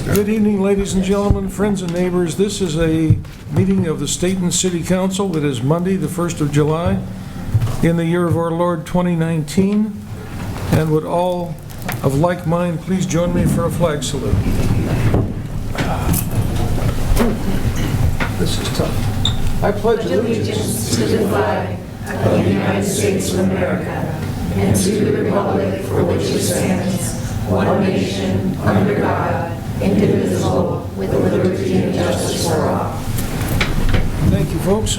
Good evening, ladies and gentlemen, friends and neighbors. This is a meeting of the Stayton City Council. It is Monday, the 1st of July, in the year of our Lord 2019. And would all of like mind please join me for a flag salute. This is tough. I pledge allegiance to the flag of the United States of America and to the republic for which it stands, one nation, under God, indivisible, with liberty and justice for all. Thank you, folks.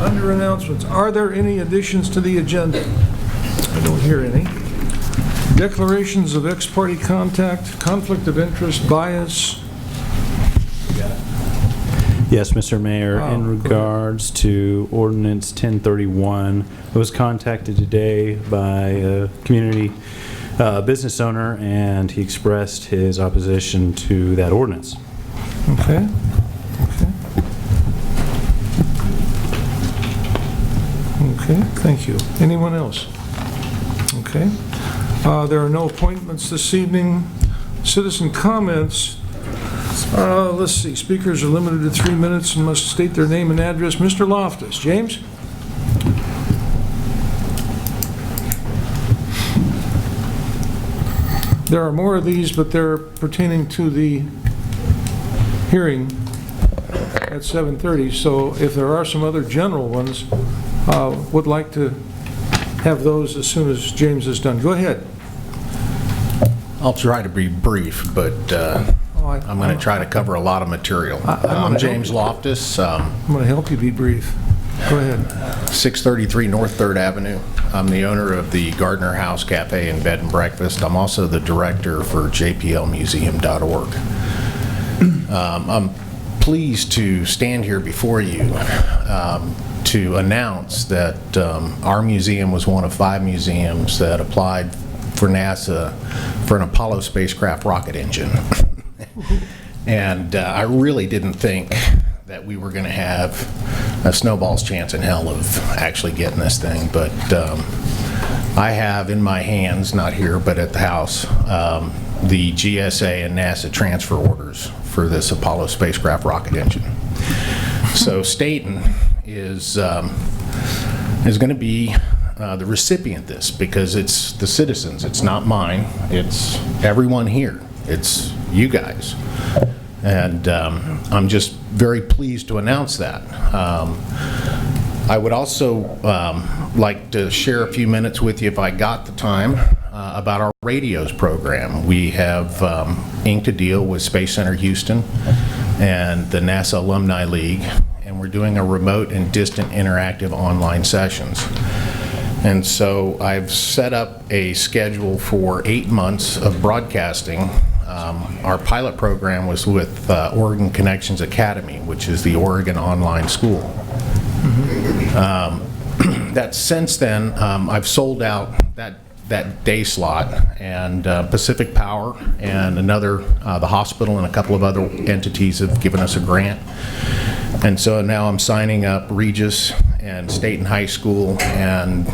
Under announcements, are there any additions to the agenda? I don't hear any. Declarations of ex-party contact, conflict of interest, bias. Yes, Mr. Mayor, in regards to Ordinance 1031, I was contacted today by a community business owner, and he expressed his opposition to that ordinance. Okay. Okay, thank you. Anyone else? Okay. There are no appointments this evening. Citizen comments. Let's see. Speakers are limited to 3 minutes and must state their name and address. Mr. Loftus. James? There are more of these, but they're pertaining to the hearing at 7:30. So if there are some other general ones, would like to have those as soon as James is done. Go ahead. I'll try to be brief, but I'm going to try to cover a lot of material. I'm James Loftus. I'm going to help you be brief. Go ahead. 633 North 3rd Avenue. I'm the owner of the Gardner House Cafe and Bed and Breakfast. I'm also the director for jplmuseum.org. I'm pleased to stand here before you to announce that our museum was one of 5 museums that applied for NASA for an Apollo spacecraft rocket engine. And I really didn't think that we were going to have a snowball's chance in hell of actually getting this thing, but I have in my hands, not here but at the house, the GSA and NASA transfer orders for this Apollo spacecraft rocket engine. So Stayton is going to be the recipient of this, because it's the citizens. It's not mine. It's everyone here. It's you guys. And I'm just very pleased to announce that. I would also like to share a few minutes with you, if I got the time, about our radios program. We have inked a deal with Space Center Houston and the NASA Alumni League, and we're doing a remote and distant interactive online sessions. And so I've set up a schedule for 8 months of broadcasting. Our pilot program was with Oregon Connections Academy, which is the Oregon online school. That since then, I've sold out that day slot, and Pacific Power and another, the hospital and a couple of other entities have given us a grant. And so now I'm signing up Regis and Stayton High School, and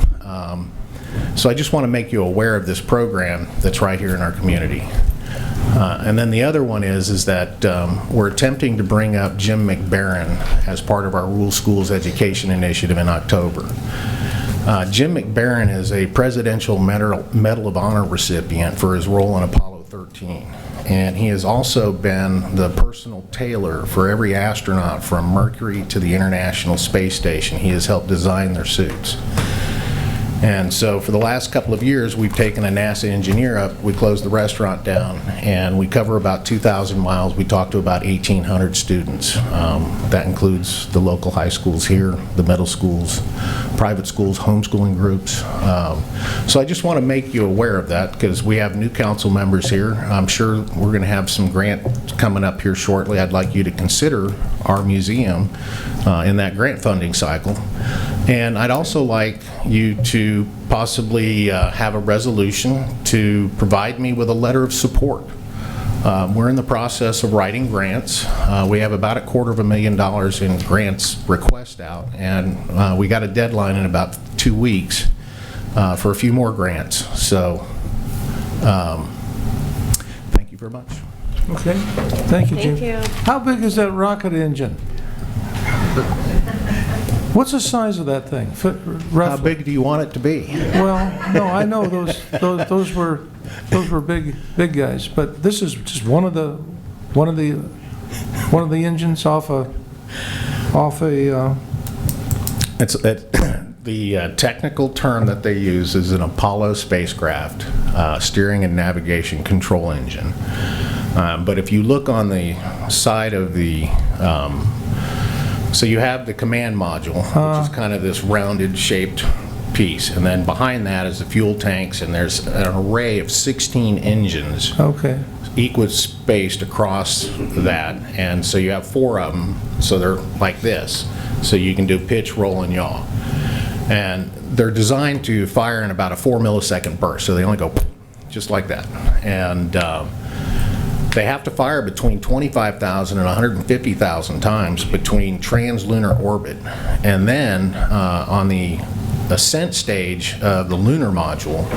so I just want to make you aware of this program that's right here in our community. And then the other one is that we're attempting to bring up Jim McBarron as part of our Rural Schools Education Initiative in October. Jim McBarron is a Presidential Medal of Honor recipient for his role in Apollo 13. And he has also been the personal tailor for every astronaut from Mercury to the International Space Station. He has helped design their suits. And so for the last couple of years, we've taken a NASA engineer up, we closed the restaurant down, and we cover about 2,000 miles. We talk to about 1,800 students. That includes the local high schools here, the middle schools, private schools, homeschooling groups. So I just want to make you aware of that, because we have new council members here. I'm sure we're going to have some grant coming up here shortly. I'd like you to consider our museum in that grant funding cycle. And I'd also like you to possibly have a resolution to provide me with a letter of support. We're in the process of writing grants. We have about $250,000 in grants request out, and we got a deadline in about 2 weeks for a few more grants. So Thank you very much. Okay, thank you, Jim. Thank you. How big is that rocket engine? What's the size of that thing? How Roughly? big do you want it to be? Well, no, I know those were big guys, but this is just one of the engines off a It's the technical term that they use is an Apollo spacecraft steering and navigation control engine. But if you look on the side of the so you have the command module, which is kind of this rounded shaped piece, and then behind that is the fuel tanks, and there's an array of 16 engines Okay. equi-spaced across that, and so you have 4 of them, so they're like this, so you can do pitch, roll, and yaw. And they're designed to fire in about a 4 millisecond burst, so they only go just like that. And they have to fire between 25,000 and 150,000 times between translunar orbit. And then on the ascent stage of the lunar module,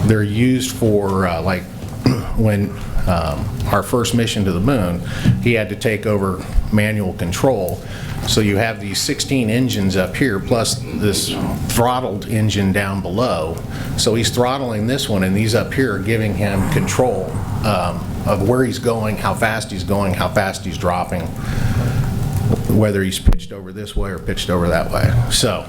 they're used for like when our first mission to the moon, he had to take over manual control. So you have these 16 engines up here, plus this throttled engine down below. So he's throttling this one, and these up here are giving him control of where he's going, how fast he's going, how fast he's dropping, whether he's pitched over this way or pitched over that way. So,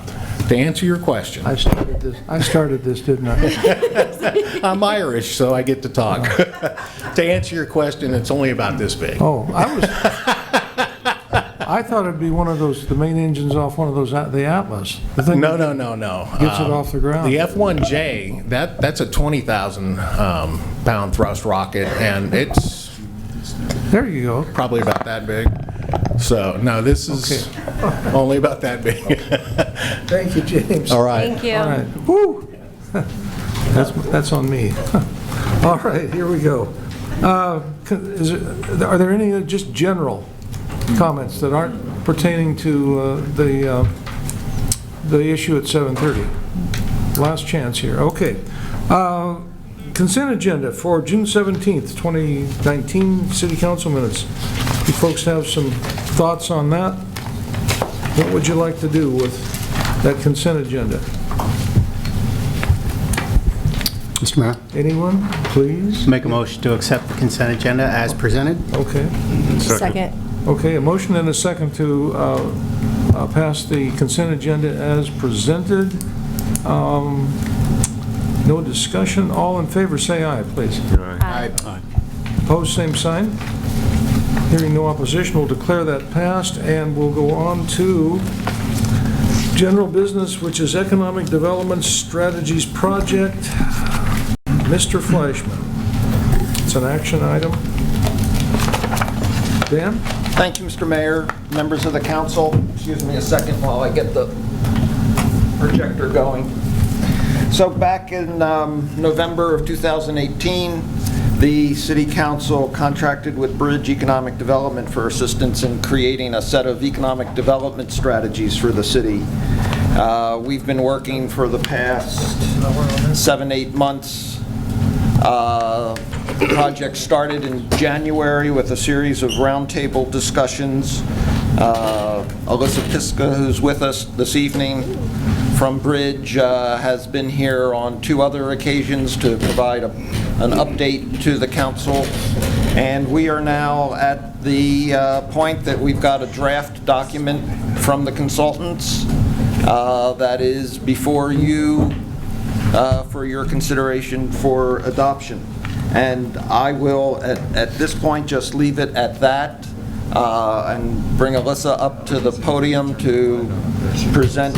to answer your question, I started this, didn't I? I'm Irish, so I get to talk. To answer your question, it's only about this big. Oh, I thought it'd be one of those, the main engines off one of those, the Atlas. The thing No. that Gets it off the ground. The F1J, that's a 20,000 pound thrust rocket, and it's There you go. probably about that big. So, no, this is only about that big. Thank you, James. All right. Thank you. All right. Woo! That's on me. All right, here we go. Are there any just general comments that aren't pertaining to the issue at 7:30? Last chance here. Okay. Consent agenda for June 17th, 2019, City Council minutes. You folks have some thoughts on that? What would you like to do with that consent agenda? Mr. Mayor, Anyone, please? make a motion to accept the consent agenda as presented. Okay. Second. Okay, a motion and a second to pass the consent agenda as presented. No discussion. All in favor, say aye, please. Aye. Opposed, same sign. Hearing no opposition, we'll declare that passed, and we'll go on to general business, which is Economic Development Strategies Project. Mr. Fleischman. It's an action item. Dan? Thank you, Mr. Mayor, members of the council. Excuse me a second while I get the projector going. So back in November of 2018, the City Council contracted with Bridge Economic Development for assistance in creating a set of economic development strategies for the city. We've been working for the past 7-8 months. The project started in January with a series of roundtable discussions. Alyssa Piska, who's with us this evening from Bridge, has been here on 2 other occasions to provide an update to the council. And we are now at the point that we've got a draft document from the consultants that is before you for your consideration for adoption. And I will, at this point, just leave it at that and bring Alyssa up to the podium to present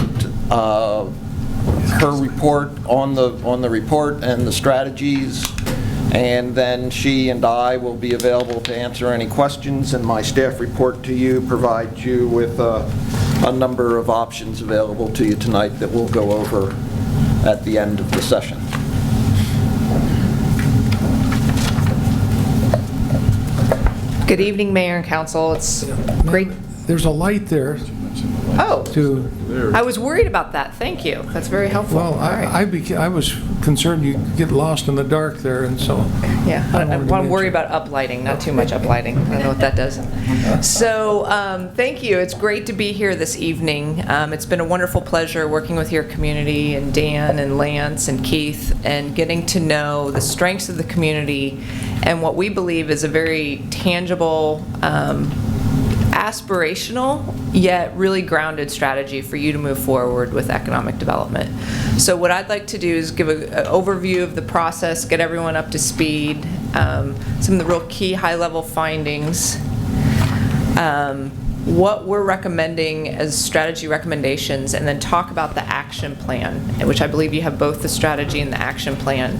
her report on the report and the strategies. And then she and I will be available to answer any questions, and my staff report to you provides you with a number of options available to you tonight that we'll go over at the end of the session. Good evening, Mayor and Council. It's great. There's a light there. Oh, to, I was worried about that. Thank you. That's very helpful. well, All right. I was concerned you get lost in the dark there, and so. Yeah, I I wanted to want to worry mention- about uplighting, not too much uplighting. I don't know what that does. So, thank you. It's great to be here this evening. It's been a wonderful pleasure working with your community and Dan and Lance and Keith and getting to know the strengths of the community and what we believe is a very tangible, aspirational, yet really grounded strategy for you to move forward with economic development. So what I'd like to do is give an overview of the process, get everyone up to speed, some of the real key high-level findings, what we're recommending as strategy recommendations, and then talk about the action plan, which I believe you have both the strategy and the action plan,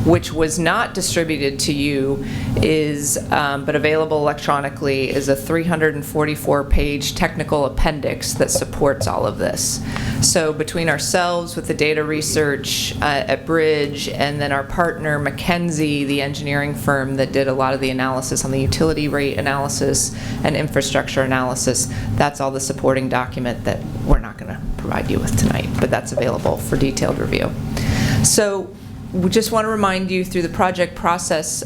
which was not distributed to you, but available electronically, is a 344-page technical appendix that supports all of this. So between ourselves with the data research at Bridge, and then our partner McKinsey, the engineering firm that did a lot of the analysis on the utility rate analysis and infrastructure analysis, that's all the supporting document that we're not going to provide you with tonight, but that's available for detailed review. So we just want to remind you through the project process,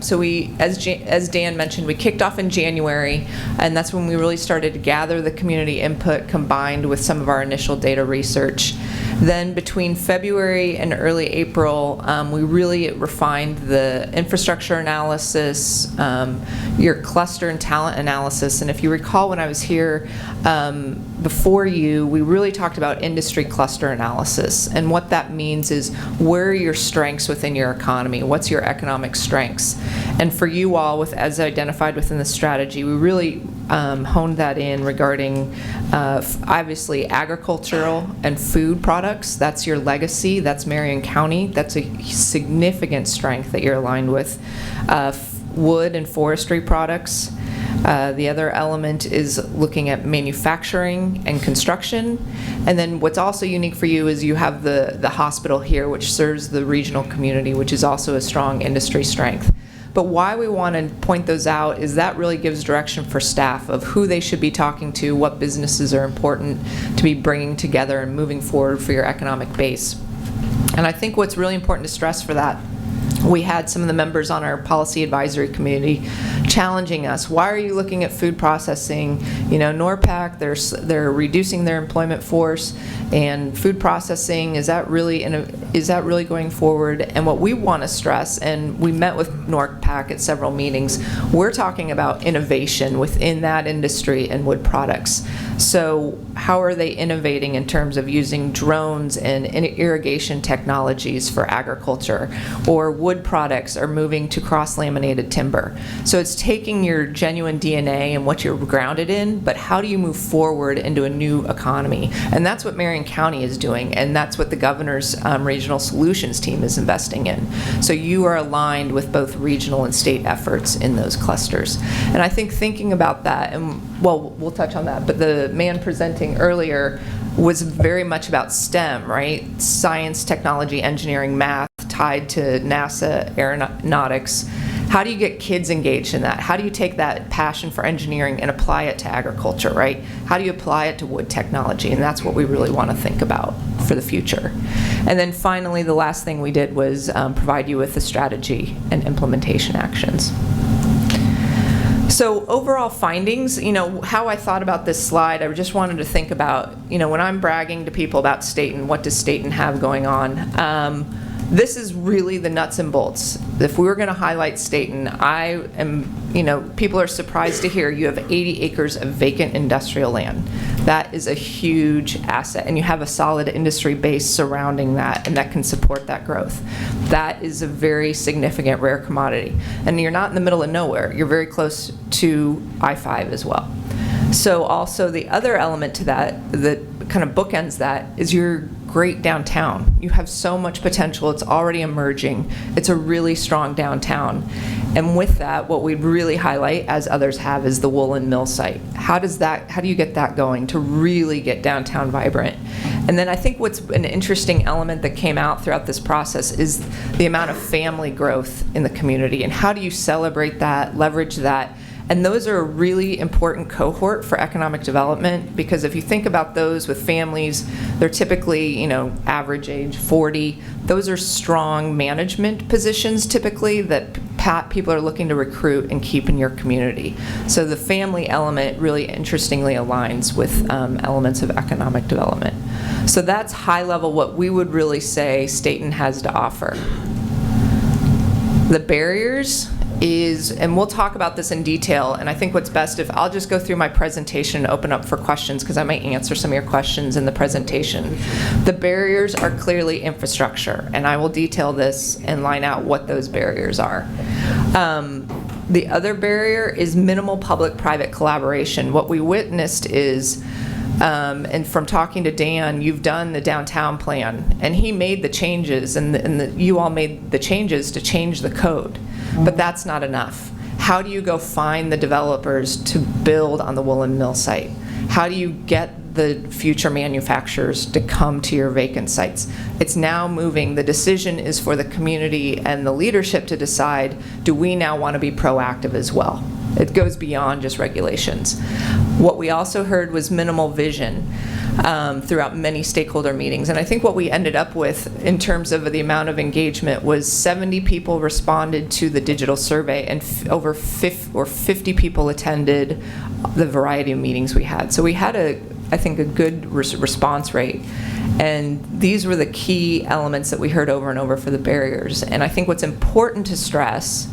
so we, as Dan mentioned, we kicked off in January, and that's when we really started to gather the community input combined with some of our initial data research. Then between February and early April, we really refined the infrastructure analysis, your cluster and talent analysis. And if you recall when I was here before you, we really talked about industry cluster analysis. And what that means is where are your strengths within your economy? What's your economic strengths? And for you all, as identified within the strategy, we really honed that in regarding obviously agricultural and food products. That's your legacy. That's Marion County. That's a significant strength that you're aligned with. Wood and forestry products. The other element is looking at manufacturing and construction. And then what's also unique for you is you have the hospital here, which serves the regional community, which is also a strong industry strength. But why we want to point those out is that really gives direction for staff of who they should be talking to, what businesses are important to be bringing together and moving forward for your economic base. And I think what's really important to stress for that, we had some of the members on our policy advisory committee challenging us. Why are you looking at food processing? You know, NORPAC, they're reducing their employment force, and food processing, is that really going forward? And what we want to stress, and we met with NORPAC at several meetings, we're talking about innovation within that industry and wood products. So how are they innovating in terms of using drones and irrigation technologies for agriculture, or wood products are moving to cross-laminated timber? So it's taking your genuine DNA and what you're grounded in, but how do you move forward into a new economy? And that's what Marion County is doing, and that's what the governor's regional solutions team is investing in. So you are aligned with both regional and state efforts in those clusters. And I think thinking about that, and well, we'll touch on that, but the man presenting earlier was very much about STEM, right? Science, technology, engineering, math, tied to NASA aeronautics. How do you get kids engaged in that? How do you take that passion for engineering and apply it to agriculture, right? How do you apply it to wood technology? And that's what we really want to think about for the future. And then finally, the last thing we did was provide you with the strategy and implementation actions. So overall findings, you know, how I thought about this slide, I just wanted to think about, you know, when I'm bragging to people about Stayton, what does Stayton have going on? This is really the nuts and bolts. If we were going to highlight Stayton, I am, you know, people are surprised to hear you have 80 acres of vacant industrial land. That is a huge asset, and you have a solid industry base surrounding that, and that can support that growth. That is a very significant rare commodity. And you're not in the middle of nowhere. You're very close to I-5 as well. So also the other element to that kind of bookends that is your great downtown. You have so much potential. It's already emerging. It's a really strong downtown. And with that, what we'd really highlight, as others have, is the Woolen Mill site. How do you get that going to really get downtown vibrant? And then I think what's an interesting element that came out throughout this process is the amount of family growth in the community, and how do you celebrate that, leverage that, And those are a really important cohort for economic development, because if you think about those with families, they're typically, average age 40. Those are strong management positions typically that people are looking to recruit and keep in your community. So the family element really interestingly aligns with elements of economic development. So that's high level what we would really say Stayton has to offer. The barriers is, and we'll talk about this in detail, and I think what's best if I'll just go through my presentation and open up for questions, because I might answer some of your questions in the presentation. The barriers are clearly infrastructure, and I will detail this and line out what those barriers are. The other barrier is minimal public-private collaboration. What we witnessed is, and from talking to Dan, you've done the downtown plan, and he made the changes, and you all made the changes to change the code. But that's not enough. How do you go find the developers to build on the woolen mill site? How do you get the future manufacturers to come to your vacant sites? It's now moving. The decision is for the community and the leadership to decide, do we now want to be proactive as well? It goes beyond just regulations. What we also heard was minimal vision throughout many stakeholder meetings. And I think what we ended up with in terms of the amount of engagement was 70 people responded to the digital survey, and over 50 people attended the variety of meetings we had. So we had, I think, a good response rate. And these were the key elements that we heard over and over for the barriers. And I think what's important to stress,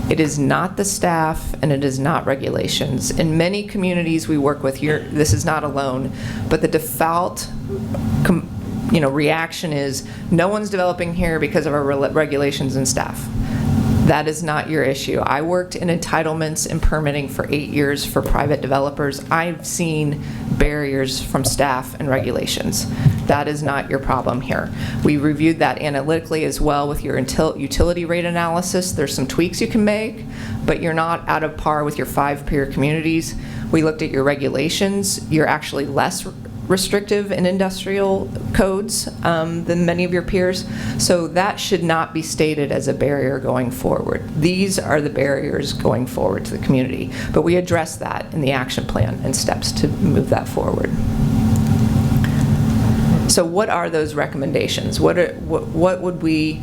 it is not the staff and it is not regulations. In many communities we work with, this is not alone, but the default reaction is no one's developing here because of our regulations and staff. That is not your issue. I worked in entitlements and permitting for 8 years for private developers. I've seen barriers from staff and regulations. That is not your problem here. We reviewed that analytically as well with your utility rate analysis. There's some tweaks you can make, but you're not out of par with your 5 peer communities. We looked at your regulations. You're actually less restrictive in industrial codes than many of your peers. So that should not be stated as a barrier going forward. These are the barriers going forward to the community. But we address that in the action plan and steps to move that forward. So what are those recommendations? What would we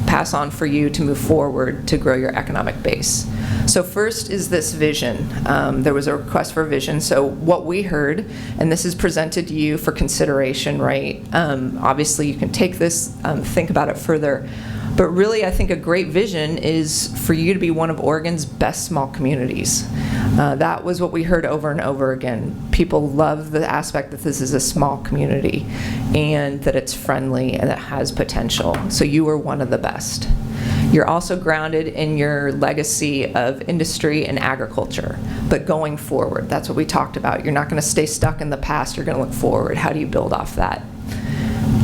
pass on for you to move forward to grow your economic base? So first is this vision. There was a request for vision. So what we heard, and this is presented to you for consideration, right? Obviously you can take this, think about it further. But really, I think a great vision is for you to be one of Oregon's best small communities. That was what we heard over and over again. People love the aspect that this is a small community and that it's friendly and it has potential. So you are one of the best. You're also grounded in your legacy of industry and agriculture, but going forward, that's what we talked about. You're not going to stay stuck in the past, you're going to look forward. How do you build off that?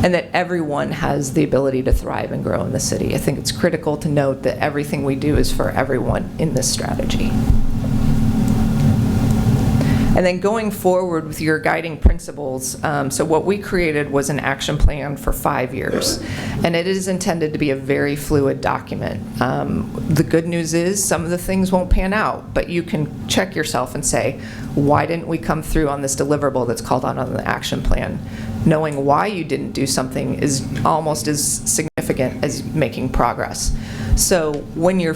And that everyone has the ability to thrive and grow in the city. I think it's critical to note that everything we do is for everyone in this strategy. And then going forward with your guiding principles, so what we created was an action plan for 5 years. And it is intended to be a very fluid document. The good news is some of the things won't pan out, but you can check yourself and say, why didn't we come through on this deliverable that's called out on the action plan? Knowing why you didn't do something is almost as significant as making progress. So when you're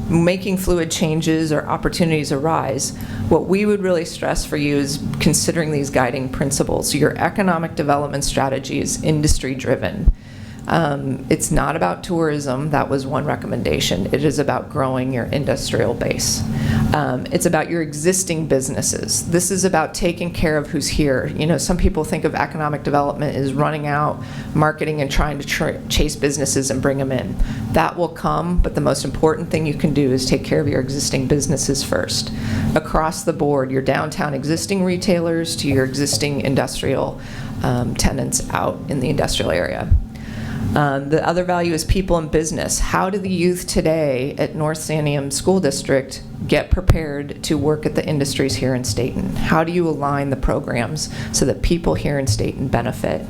making fluid changes or opportunities arise, what we would really stress for you is considering these guiding principles. So your economic development strategy is industry driven. It's not about tourism. That was one recommendation. It is about growing your industrial base. It's about your existing businesses. This is about taking care of who's here. You know, some people think of economic development as running out, marketing, and trying to chase businesses and bring them in. That will come, but the most important thing you can do is take care of your existing businesses first. Across the board, your downtown existing retailers to your existing industrial tenants out in the industrial area. The other value is people and business. How do the youth today at North Santiam School District get prepared to work at the industries here in Stayton? How do you align the programs so that people here in Stayton benefit?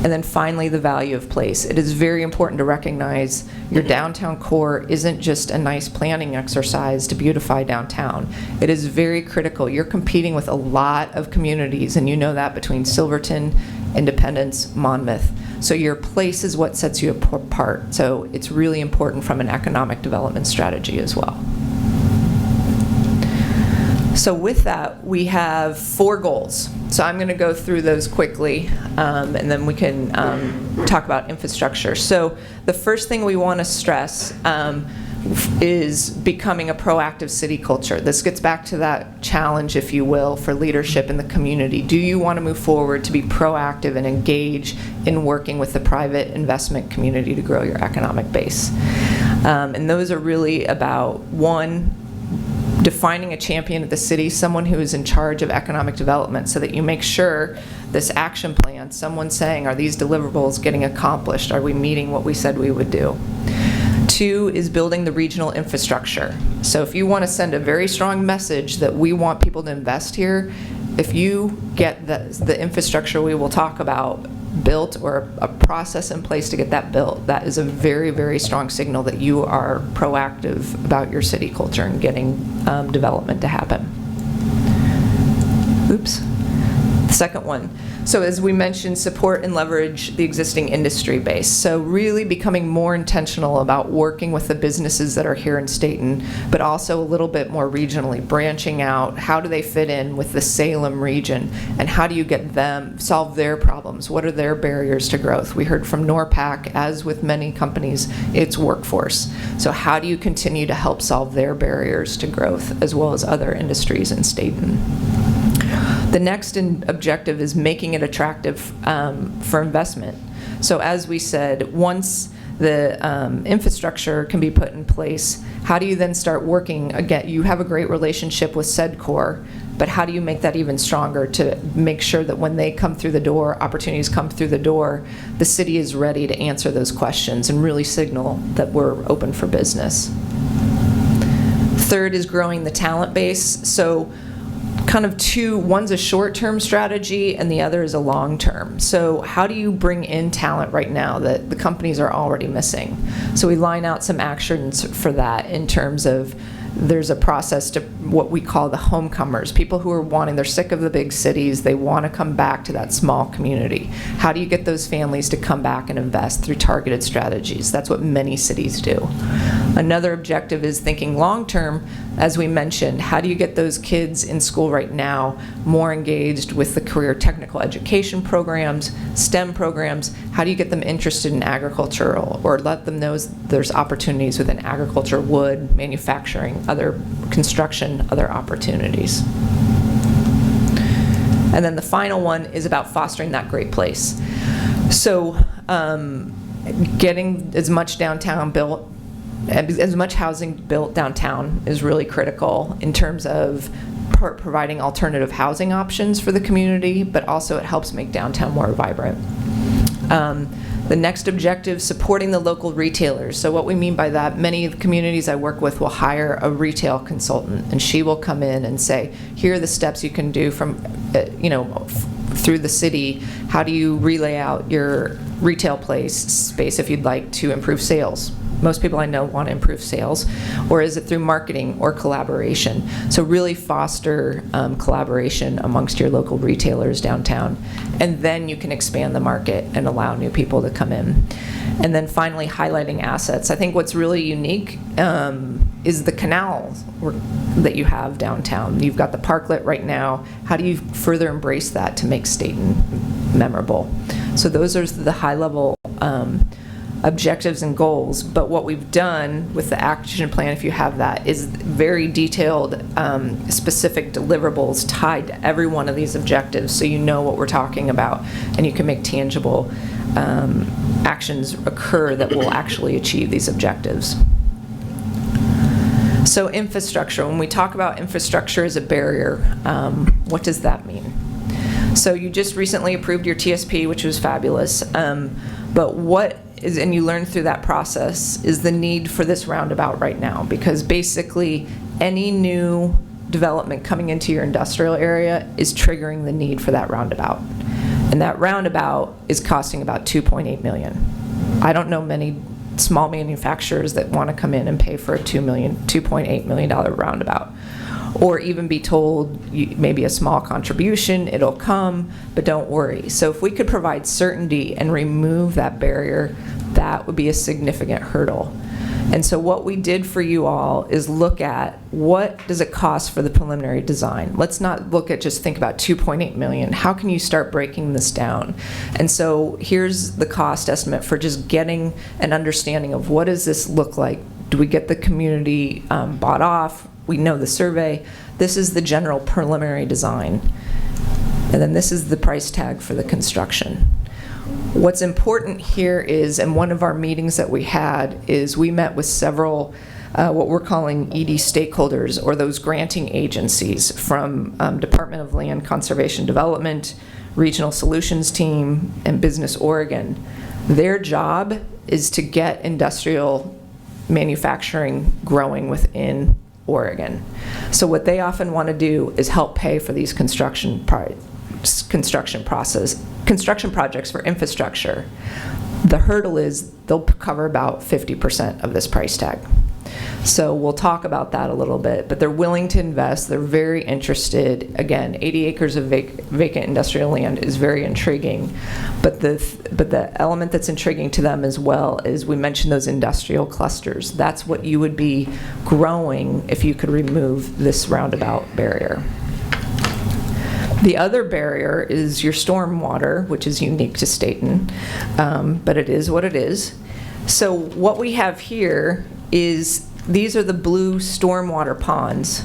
And then finally, the value of place. It is very important to recognize your downtown core isn't just a nice planning exercise to beautify downtown. It is very critical. You're competing with a lot of communities, and you know that, between Silverton, Independence, Monmouth. So your place is what sets you apart. So it's really important from an economic development strategy as well. So with that, we have 4 goals. So I'm going to go through those quickly, and then we can talk about infrastructure. So the first thing we want to stress is becoming a proactive city culture. This gets back to that challenge, if you will, for leadership in the community. Do you want to move forward to be proactive and engage in working with the private investment community to grow your economic base? And those are really about, 1, defining a champion of the city, someone who is in charge of economic development, so that you make sure this action plan, someone saying, are these deliverables getting accomplished? Are we meeting what we said we would do? 2 is building the regional infrastructure. So if you want to send a very strong message that we want people to invest here, if you get the infrastructure we will talk about built, or a process in place to get that built, that is a very, very strong signal that you are proactive about your city culture and getting development to happen. Oops. The second one. So as we mentioned, support and leverage the existing industry base. So really becoming more intentional about working with the businesses that are here in Stayton, but also a little bit more regionally, branching out. How do they fit in with the Salem region? And how do you get them, solve their problems? What are their barriers to growth? We heard from NORPAC, as with many companies, it's workforce. So how do you continue to help solve their barriers to growth, as well as other industries in Stayton? The next objective is making it attractive for investment. So as we said, once the infrastructure can be put in place, how do you then start working? Again, you have a great relationship with SEDCOR, but how do you make that even stronger to make sure that when they come through the door, opportunities come through the door, the city is ready to answer those questions and really signal that we're open for business. Third is growing the talent base. So kind of 2, one's a short-term strategy and the other is a long-term. So how do you bring in talent right now that the companies are already missing? So we line out some actions for that, in terms of, there's a process to what we call the homecomers, people who are they're sick of the big cities, they want to come back to that small community. How do you get those families to come back and invest? Through targeted strategies. That's what many cities do. Another objective is thinking long-term. As we mentioned, how do you get those kids in school right now more engaged with the career technical education programs, STEM programs? How do you get them interested in agricultural, or let them know there's opportunities within agriculture, wood, manufacturing, other construction, other opportunities? And then the final one is about fostering that great place. So getting as much downtown built, as much housing built downtown is really critical in terms of providing alternative housing options for the community, but also it helps make downtown more vibrant. The next objective, supporting the local retailers. So what we mean by that, many of the communities I work with will hire a retail consultant, and she will come in and say, here are the steps you can do from, through the city. How do you relay out your retail space if you'd like to improve sales? Most people I know want to improve sales. Or is it through marketing or collaboration? So really foster collaboration amongst your local retailers downtown. And then you can expand the market and allow new people to come in. And then finally, highlighting assets. I think what's really unique is the canal that you have downtown. You've got the parklet right now. How do you further embrace that to make Stayton memorable? So those are the high-level objectives and goals, but what we've done with the action plan, if you have that, is very detailed, specific deliverables tied to every one of these objectives, so you know what we're talking about, and you can make tangible actions occur that will actually achieve these objectives. So infrastructure, when we talk about infrastructure as a barrier, what does that mean? So you just recently approved your TSP, which was fabulous, but what is, and you learned through that process, is the need for this roundabout right now, because basically any new development coming into your industrial area is triggering the need for that roundabout. And that roundabout is costing about $2.8 million. I don't know many small manufacturers that want to come in and pay for a $2.8 million roundabout. Or even be told maybe a small contribution, it'll come, but don't worry. So if we could provide certainty and remove that barrier, that would be a significant hurdle. And so what we did for you all is look at what does it cost for the preliminary design. Let's not look at just think about $2.8 million. How can you start breaking this down? And so here's the cost estimate for just getting an understanding of what does this look like. Do we get the community bought off? We know the survey. This is the general preliminary design. And then this is the price tag for the construction. What's important here is, and one of our meetings that we had, is we met with several what we're calling ED stakeholders, or those granting agencies from Department of Land Conservation Development, Regional Solutions Team, and Business Oregon. Their job is to get industrial manufacturing growing within Oregon. So what they often want to do is help pay for these construction projects for infrastructure. The hurdle is they'll cover about 50% of this price tag. So we'll talk about that a little bit, but they're willing to invest. They're very interested. Again, 80 acres of vacant industrial land is very intriguing, but the element that's intriguing to them as well is, we mentioned those industrial clusters. That's what you would be growing if you could remove this roundabout barrier. The other barrier is your stormwater, which is unique to Stayton, but it is what it is. So what we have here is, these are the blue stormwater ponds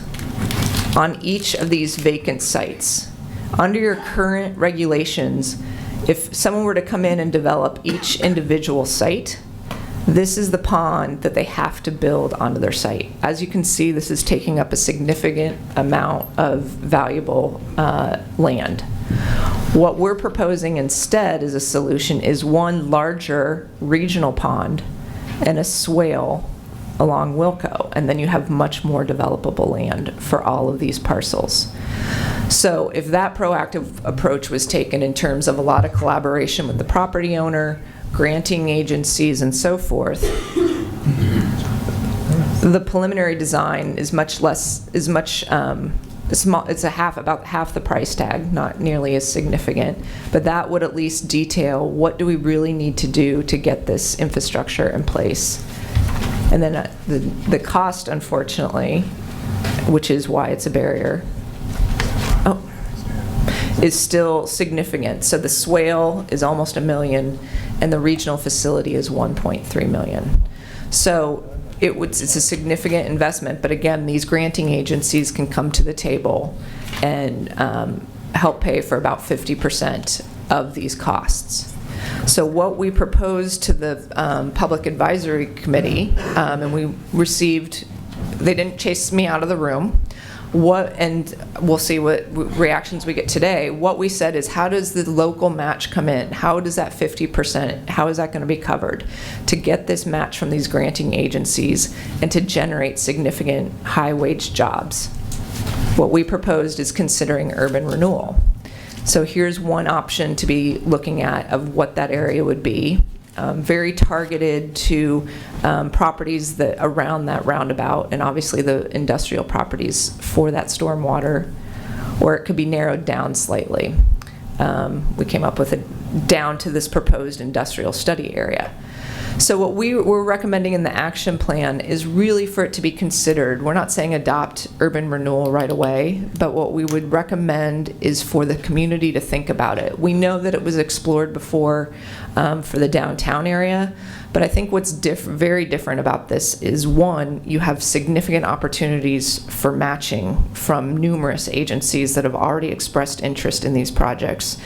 on each of these vacant sites. Under your current regulations, if someone were to come in and develop each individual site, this is the pond that they have to build onto their site. As you can see, this is taking up a significant amount of valuable land. What we're proposing instead as a solution is one larger regional pond and a swale along Wilco, and then you have much more developable land for all of these parcels. So if that proactive approach was taken in terms of a lot of collaboration with the property owner, granting agencies, and so forth, the preliminary design is much less, small. It's about half the price tag, not nearly as significant, but that would at least detail what do we really need to do to get this infrastructure in place. And then the cost, unfortunately, which is why it's a barrier, is still significant. So the swale is almost $1 million, and the regional facility is $1.3 million. So it's a significant investment, but again, these granting agencies can come to the table and help pay for about 50% of these costs. So what we proposed to the Public Advisory Committee, and we received, they didn't chase me out of the room, and we'll see what reactions we get today. What we said is, how does the local match come in? How does that 50%, how is that going to be covered to get this match from these granting agencies and to generate significant high-wage jobs? What we proposed is considering urban renewal. So here's one option to be looking at of what that area would be. Very targeted to properties that around that roundabout, and obviously the industrial properties for that stormwater, or it could be narrowed down slightly. We came up with down to this proposed industrial study area. So what we were recommending in the action plan is really for it to be considered. We're not saying adopt urban renewal right away, but what we would recommend is for the community to think about it. We know that it was explored before for the downtown area, but I think what's very different about this is, one, you have significant opportunities for matching from numerous agencies that have already expressed interest in these projects,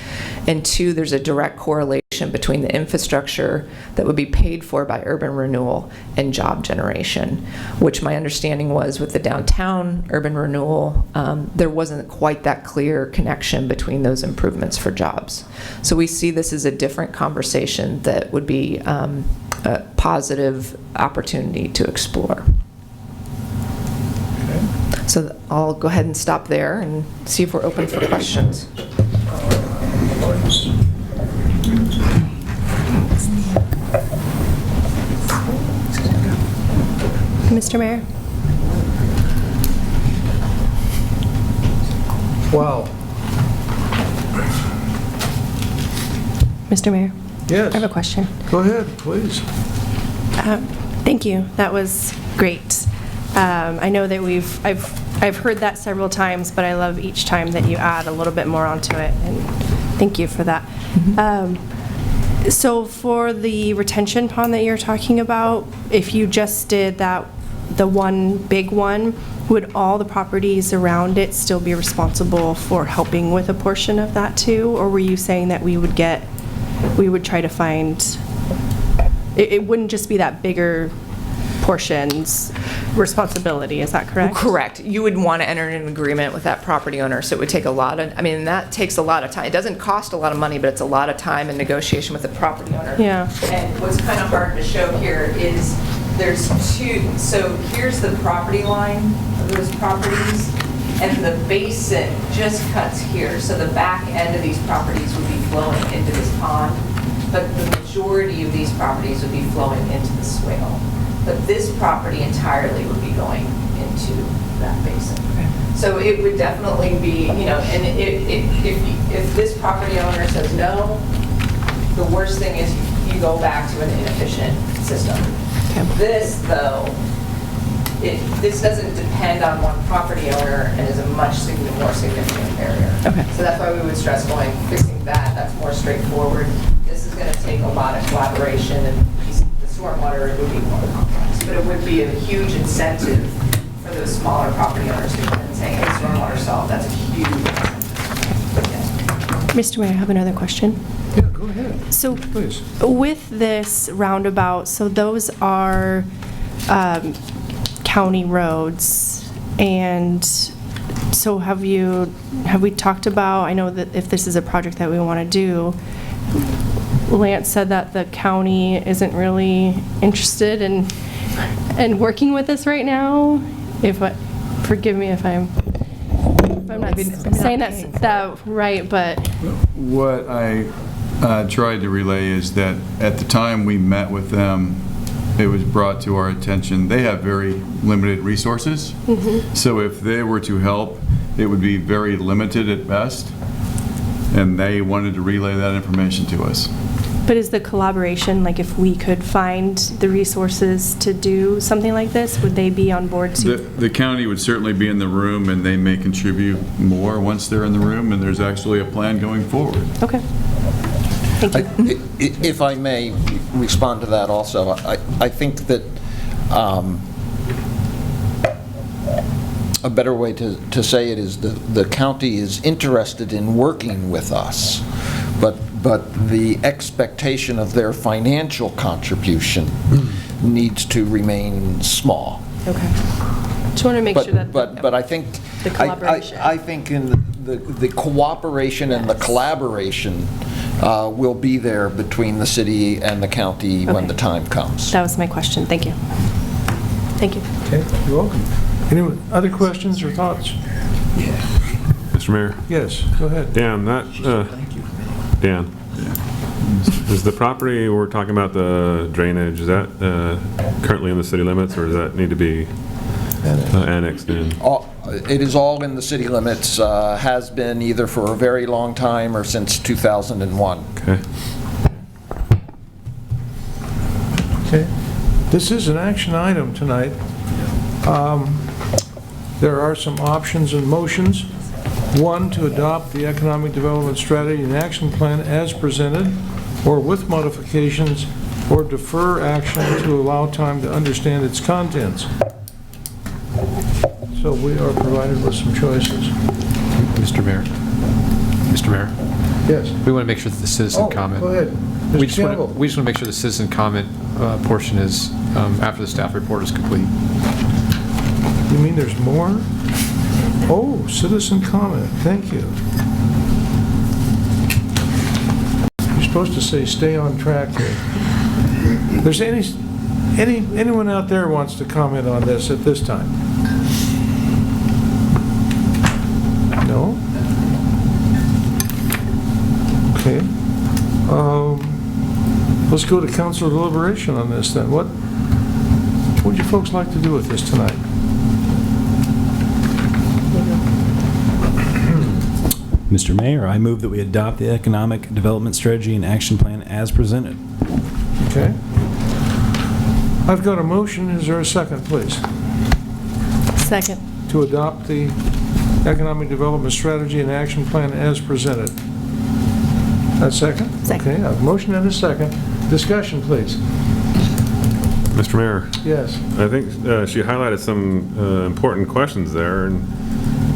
and two, there's a direct correlation between the infrastructure that would be paid for by urban renewal and job generation, which my understanding was with the downtown urban renewal, there wasn't quite that clear connection between those improvements for jobs. So we see this as a different conversation that would be a positive opportunity to explore. So I'll go ahead and stop there and see if we're open for questions. Mr. Mayor? Wow. Mr. Mayor? Yes. I have a question. Go ahead, please. Thank you. That was great. I know that I've heard that several times, but I love each time that you add a little bit more onto it, and thank you for that. So for the retention pond that you're talking about, if you just did that, the one big one, would all the properties around it still be responsible for helping with a portion of that too? Or were you saying that we would try to find, it wouldn't just be that bigger portion's responsibility, is that correct? Correct. You would want to enter an agreement with that property owner, so it would take a lot of, I mean, that takes a lot of time. It doesn't cost a lot of money, but it's a lot of time and negotiation with the property owner. Yeah. And what's kind of hard to show here is there's two, so here's the property line of those properties, and the basin just cuts here, so the back end of these properties would be flowing into this pond, but the majority of these properties would be flowing into the swale. But this property entirely would be going into that basin. So it would definitely be, you know, and if this property owner says no, the worst thing is you go back to an inefficient system. Okay. This, though, this doesn't depend on one property owner and is a much more significant barrier. Okay. So that's why we would stress fixing that. That's more straightforward. This is going to take a lot of collaboration, and the stormwater would be more complex. But it would be a huge incentive for those smaller property owners to come in and say, hey, stormwater solved. That's a huge incentive. Mr. Mayor, I have another question. Yeah, go ahead. So Please. with this roundabout, so those are county roads, and so have we talked about, I know that if this is a project that we want to do, Lance said that the county isn't really interested in working with us right now. Forgive me if I'm not saying that right, but What I tried to relay is that at the time we met with them, it was brought to our attention, they have very limited resources. So if they were to help, it would be very limited at best. And they wanted to relay that information to us. But is the collaboration, like if we could find the resources to do something like this, would they be on board to? The county would certainly be in the room, and they may contribute more once they're in the room, and there's actually a plan going forward. Okay. Thank you. If I may respond to that also, I think that a better way to say it is the county is interested in working with us, but the expectation of their financial contribution needs to remain small. Okay. Just want to make sure that. But I think the collaboration. I think in the cooperation and the collaboration will be there between the city and the county when the time comes. That was my question. Thank you. Thank you. Okay, you're welcome. Any other questions or thoughts? Mr. Mayor? Yes, go ahead. Dan, Dan, is the property we're talking about, the drainage, is that currently in the city limits, or does that need to be annexed in? It is all in the city limits, has been either for a very long time or since 2001. Okay. Okay. This is an action item tonight. There are some options and motions. One, to adopt the Economic Development Strategy and Action Plan as presented, or with modifications, or defer action to allow time to understand its contents. So we are provided with some choices. Mr. Mayor. Mr. Mayor, Yes. we want to make sure that the citizen comment. Go ahead. We Mr. just want Campbell. to make sure the citizen comment portion is, after the staff report is complete. You mean there's more? Oh, citizen comment, thank you. You're supposed to say stay on track here. There's anyone out there wants to comment on this at this time? No? Okay. Let's go to council deliberation on this then. What would you folks like to do with this tonight? Mr. Mayor, I move that we adopt the Economic Development Strategy and Action Plan as presented. Okay. I've got a motion. Is there a second, please? Second. To adopt the Economic Development Strategy and Action Plan as presented. A second? Second. Okay, a motion and a second. Discussion, please. Mr. Mayor, Yes. I think she highlighted some important questions there, and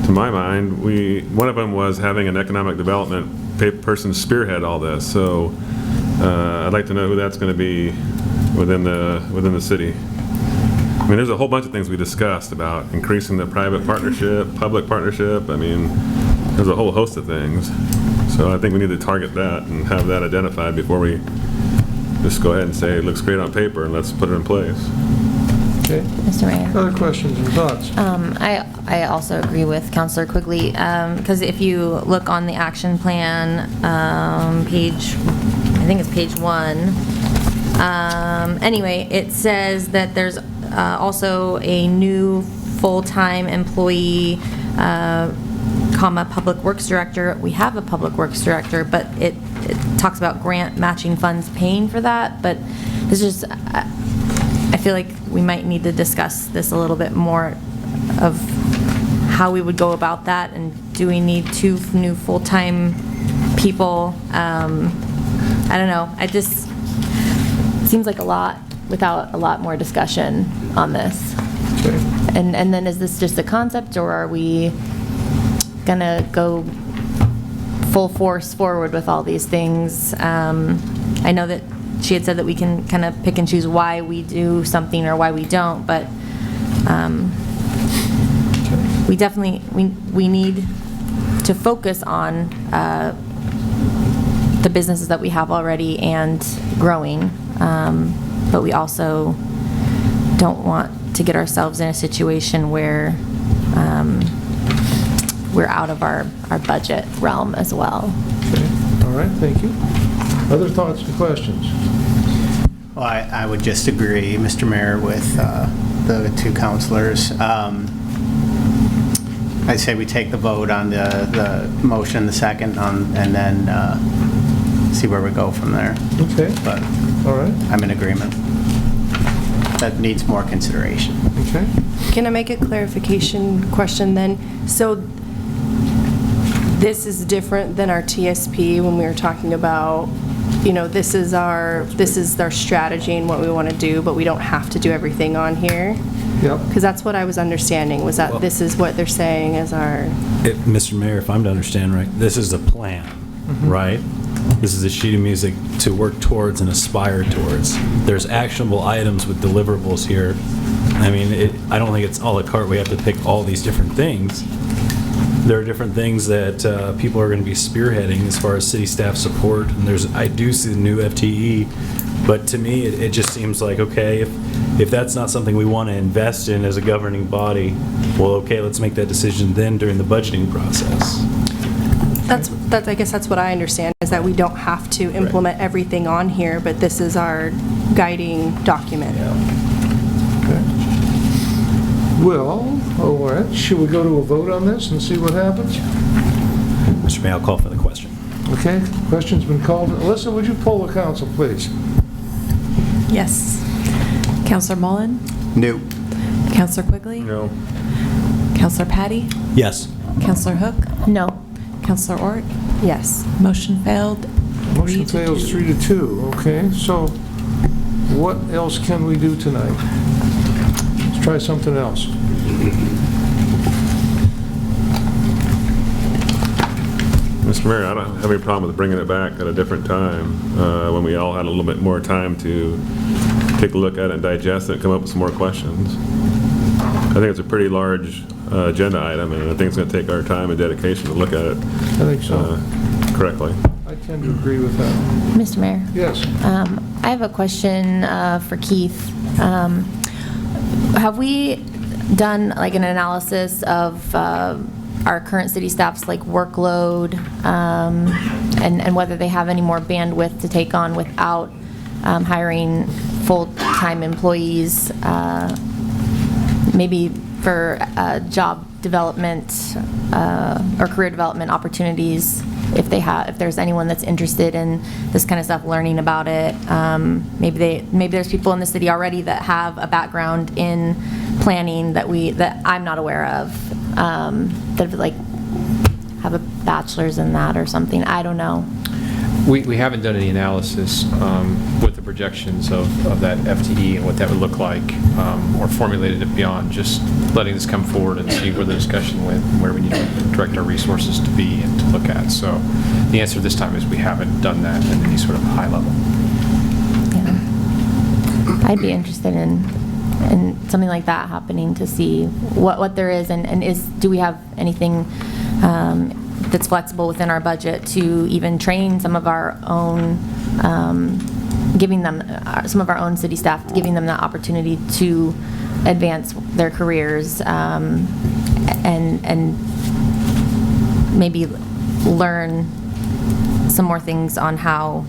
to my mind, one of them was having an economic development person spearhead all this. So I'd like to know who that's going to be within the city. I mean, there's a whole bunch of things we discussed about increasing the private partnership, public partnership. I mean, there's a whole host of things. So I think we need to target that and have that identified before we just go ahead and say it looks great on paper and let's put it in place. Okay. Mr. Mayor. Other questions and thoughts? I also agree with Councilor Quigley, because if you look on the action plan, page, I think it's page 1. Anyway, it says that there's also a new full-time employee, public works director. We have a public works director, but it talks about grant matching funds paying for that, but it's just, I feel like we might need to discuss this a little bit more of how we would go about that, and do we need 2 new full-time people? I don't know. It just seems like a lot without a lot more discussion on this. Okay. And then is this just a concept, or are we gonna go full force forward with all these things? I know that she had said that we can kind of pick and choose why we do something or why we don't, but we definitely, we need to focus on the businesses that we have already and growing, but we also don't want to get ourselves in a situation where we're out of our budget realm as well. Okay. All right, thank you. Other thoughts and questions? Well, I would just agree, Mr. Mayor, with the 2 councilors. I'd say we take the vote on the motion, the second, and then see where we go from there. Okay. But All right. I'm in agreement. That needs more consideration. Okay. Can I make a clarification question then? So this is different than our TSP when we were talking about, this is our strategy and what we want to do, but we don't have to do everything on here? Yep. Because that's what I was understanding, was that this is what they're saying is our... Mr. Mayor, if I'm to understand right, this is a plan, right? This is a sheet of music to work towards and aspire towards. There's actionable items with deliverables here. I mean, I don't think it's a la carte. We have to pick all these different things. There are different things that people are going to be spearheading as far as city staff support. And I do see the new FTE, but to me, it just seems like, okay, if that's not something we want to invest in as a governing body, well, okay, let's make that decision then during the budgeting process. I guess that's what I understand, is that we don't have to implement everything on here, but this is our guiding document. Okay. Well, all right. Should we go to a vote on this and see what happens? Mr. Mayor, I'll call for the question. Okay. Question's been called. Alyssa, would you poll the council, please? Yes. Counselor Mullen? No. Counselor Quigley? No. Counselor Patty? Yes. Counselor Hook? No. Counselor Ort? Yes. Motion failed. Motion fails 3-2. Okay. So what else can we do tonight? Let's try something else. Mr. Mayor, I don't have any problem with bringing it back at a different time, when we all had a little bit more time to take a look at it and digest it and come up with some more questions. I think it's a pretty large agenda item, and I think it's going to take our time and dedication to look at it I think so. correctly. I tend to agree with that. Mr. Mayor? Yes. I have a question for Keith. Have we done like an analysis of our current city staff's like workload, and whether they have any more bandwidth to take on without hiring full-time employees, maybe for job development or career development opportunities, if there's anyone that's interested in this kind of stuff, learning about it. Maybe there's people in the city already that have a background in planning that I'm not aware of, that like have a bachelor's in that or something. I don't know. We haven't done any analysis with the projections of that FTE and what that would look like, or formulated it beyond just letting this come forward and see where the discussion went and where we need to direct our resources to be and to look at. So the answer this time is we haven't done that at any sort of high level. Yeah. I'd be interested in something like that happening, to see what there is, and do we have anything that's flexible within our budget to even train some of our own, giving them some of our own city staff, giving them the opportunity to advance their careers, and maybe learn some more things on how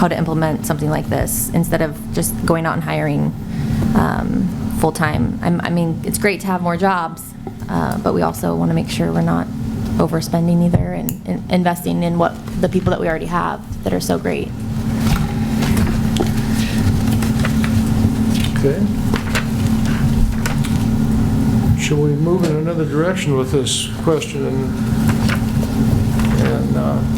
to implement something like this, instead of just going out and hiring full-time. I mean, it's great to have more jobs, but we also want to make sure we're not overspending either, and investing in the people that we already have that are so great. Okay. Shall we move in another direction with this question and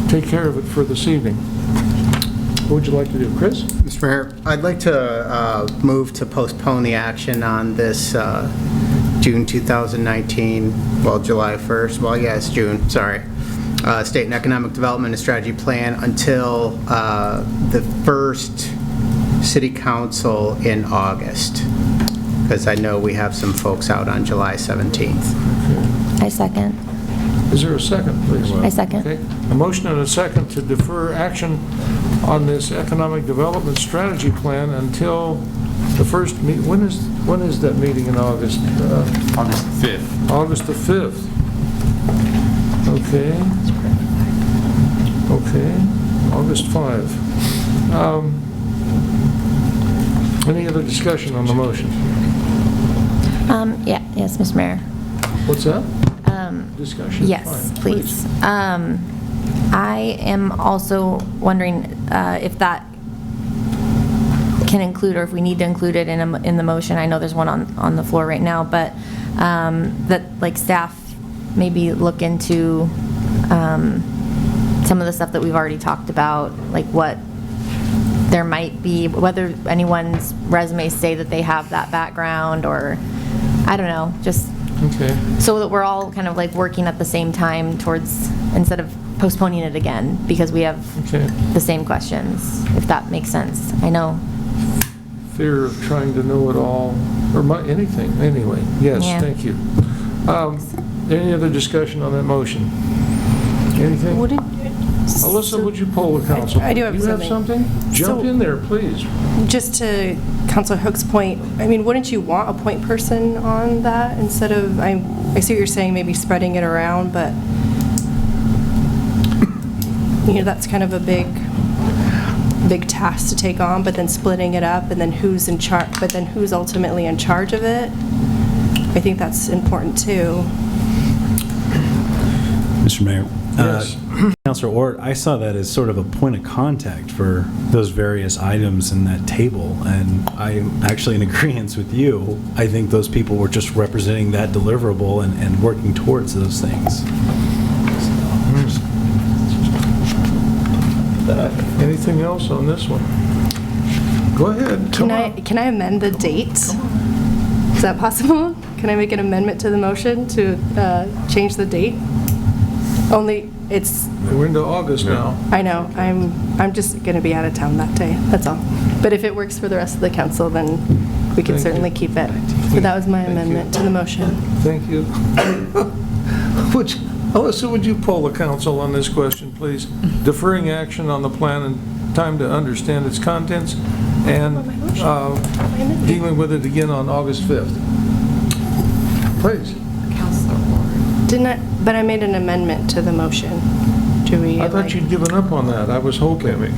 take care of it for this evening? What would you like to do, Chris? Mr. Mayor, I'd like to move to postpone the action on this June 2019, well, July 1st, well, yeah, it's June, sorry, State Economic Development and Strategy Plan until the first City Council in August, because I know we have some folks out on July 17th. I second. Is there a second, please? I second. Okay. A motion and a second to defer action on this Economic Development Strategy Plan until the first meet. When is that meeting in August? August 5th. August the 5th. Okay. Okay. August 5. Any other discussion on the motion? Yes, Mr. Mayor. What's that? Discussion? Yes, Fine. please. I am also wondering if that can include, or if we need to include it in the motion. I know there's one on the floor right now, but that like staff maybe look into some of the stuff that we've already talked about, like what there might be, whether anyone's resumes say that they have that background, or I don't know, just Okay. so that we're all kind of like working at the same time towards, instead of postponing it again, because we have Okay. the same questions, if that makes sense. I know. Fear of trying to know it all, or anything, anyway. Yes, Yeah. thank you. Any other discussion on that motion? Anything? Alyssa, would you poll the council? I do have You have something? Jump So- in there, please. Just to Councilor Hook's point, I mean, wouldn't you want a point person on that instead of, I see what you're saying, maybe spreading it around, but, you know, that's kind of a big task to take on, but then splitting it up, and then who's in charge, but then who's ultimately in charge of it? I think that's important too. Mr. Mayor. Yes. Councilor Ort, I saw that as sort of a point of contact for those various items in that table, and I'm actually in agreement with you. I think those people were just representing that deliverable and working towards those things. Anything else on this one? Go ahead. Come on. Can I amend the date? Is that possible? Can I make an amendment to the motion to change the date? Only, it's, We're into August now. I know, I'm just going to be out of town that day, that's all. But if it works for the rest of the council, then we can Thank certainly you. keep it. But that was my amendment to the motion. Thank you. Alyssa, would you poll the council on this question, please? Deferring action on the plan and time to understand its contents, and dealing with it again on August 5th. Please. Didn't I, but I made an amendment to the motion. Do we? I thought you'd given up on that. I was hoping.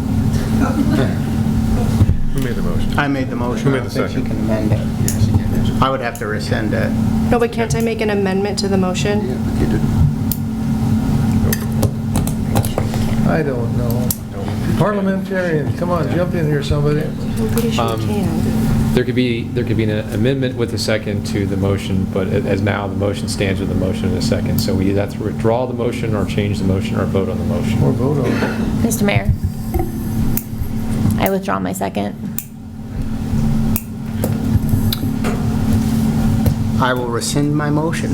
Who made the motion? I made the motion. Who made I the don't think second? she can amend it. I would have to rescind it. No, but can't I make an amendment to the motion? I don't know. Parliamentarian, come on, jump in here, somebody. I'm pretty sure you can. There could be an amendment with a second to the motion, but as now, the motion stands with the motion in a second. So we either have to withdraw the motion or change the motion or vote on the motion. Or vote on it. Mr. Mayor, I withdraw my second. I will rescind my motion.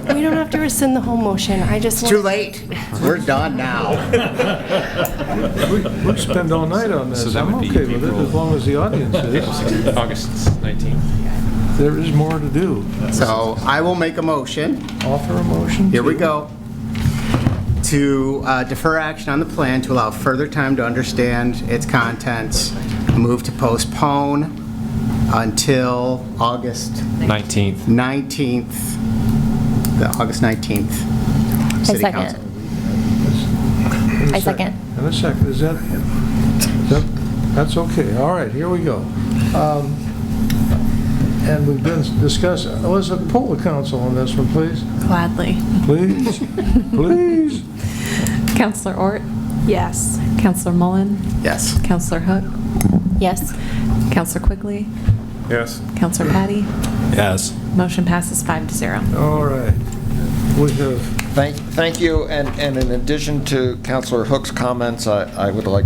We don't have to rescind the whole motion. I just It's too late. We're done now. We'll spend all night on this. So that I'm would be okay with it, as long as the audience is. August 19th. There is more to do. So I will make a motion. Offer a motion. Here we go. To defer action on the plan to allow further time to understand its contents. Move to postpone until August 19th. 19th. The August 19th. City second. Council. I second. And a second, is that, that's okay, all right, here we go. And we've been discussing, Elizabeth, pull the council on this one, please. Gladly. Please, please. Counselor Ort? yes. Counselor Mullen? Yes. Counselor Hook? Yes. Counselor Quigley? Yes. Counselor Patty? Yes. Motion passes 5-0. All right, we have, Thank you, and in addition to Councilor Hook's comments, I would like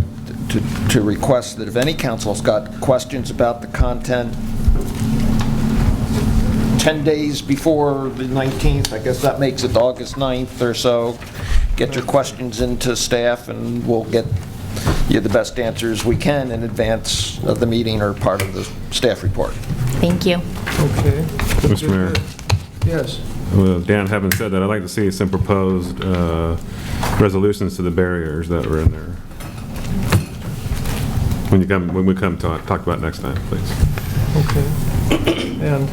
to request that if any council's got questions about the content 10 days before the 19th, I guess that makes it August 9th or so, get your questions into staff and we'll get you the best answers we can in advance of the meeting or part of the staff report. Thank you. okay. Mr. Mayor. Yes, Well, Dan, having said that, I'd like to see some proposed resolutions to the barriers that were in there. When we come to talk about it next time, please. okay. And,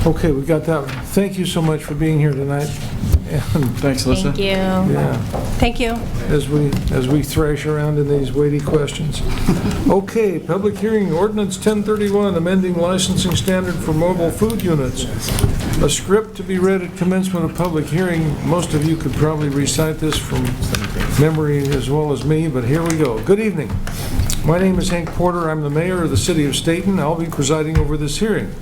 okay, we got that. Thank you so much for being here tonight. And Thanks, Alyssa. Thank you. yeah, Thank you. as we thrash around in these weighty questions. Okay, public hearing, ordinance 1031, amending licensing standard for mobile food units. A script to be read at commencement of public hearing. Most of you could probably recite this from memory as well as me, but here we go. Good evening. My name is Hank Porter. I'm the mayor of the city of Stayton. I'll be presiding over this hearing.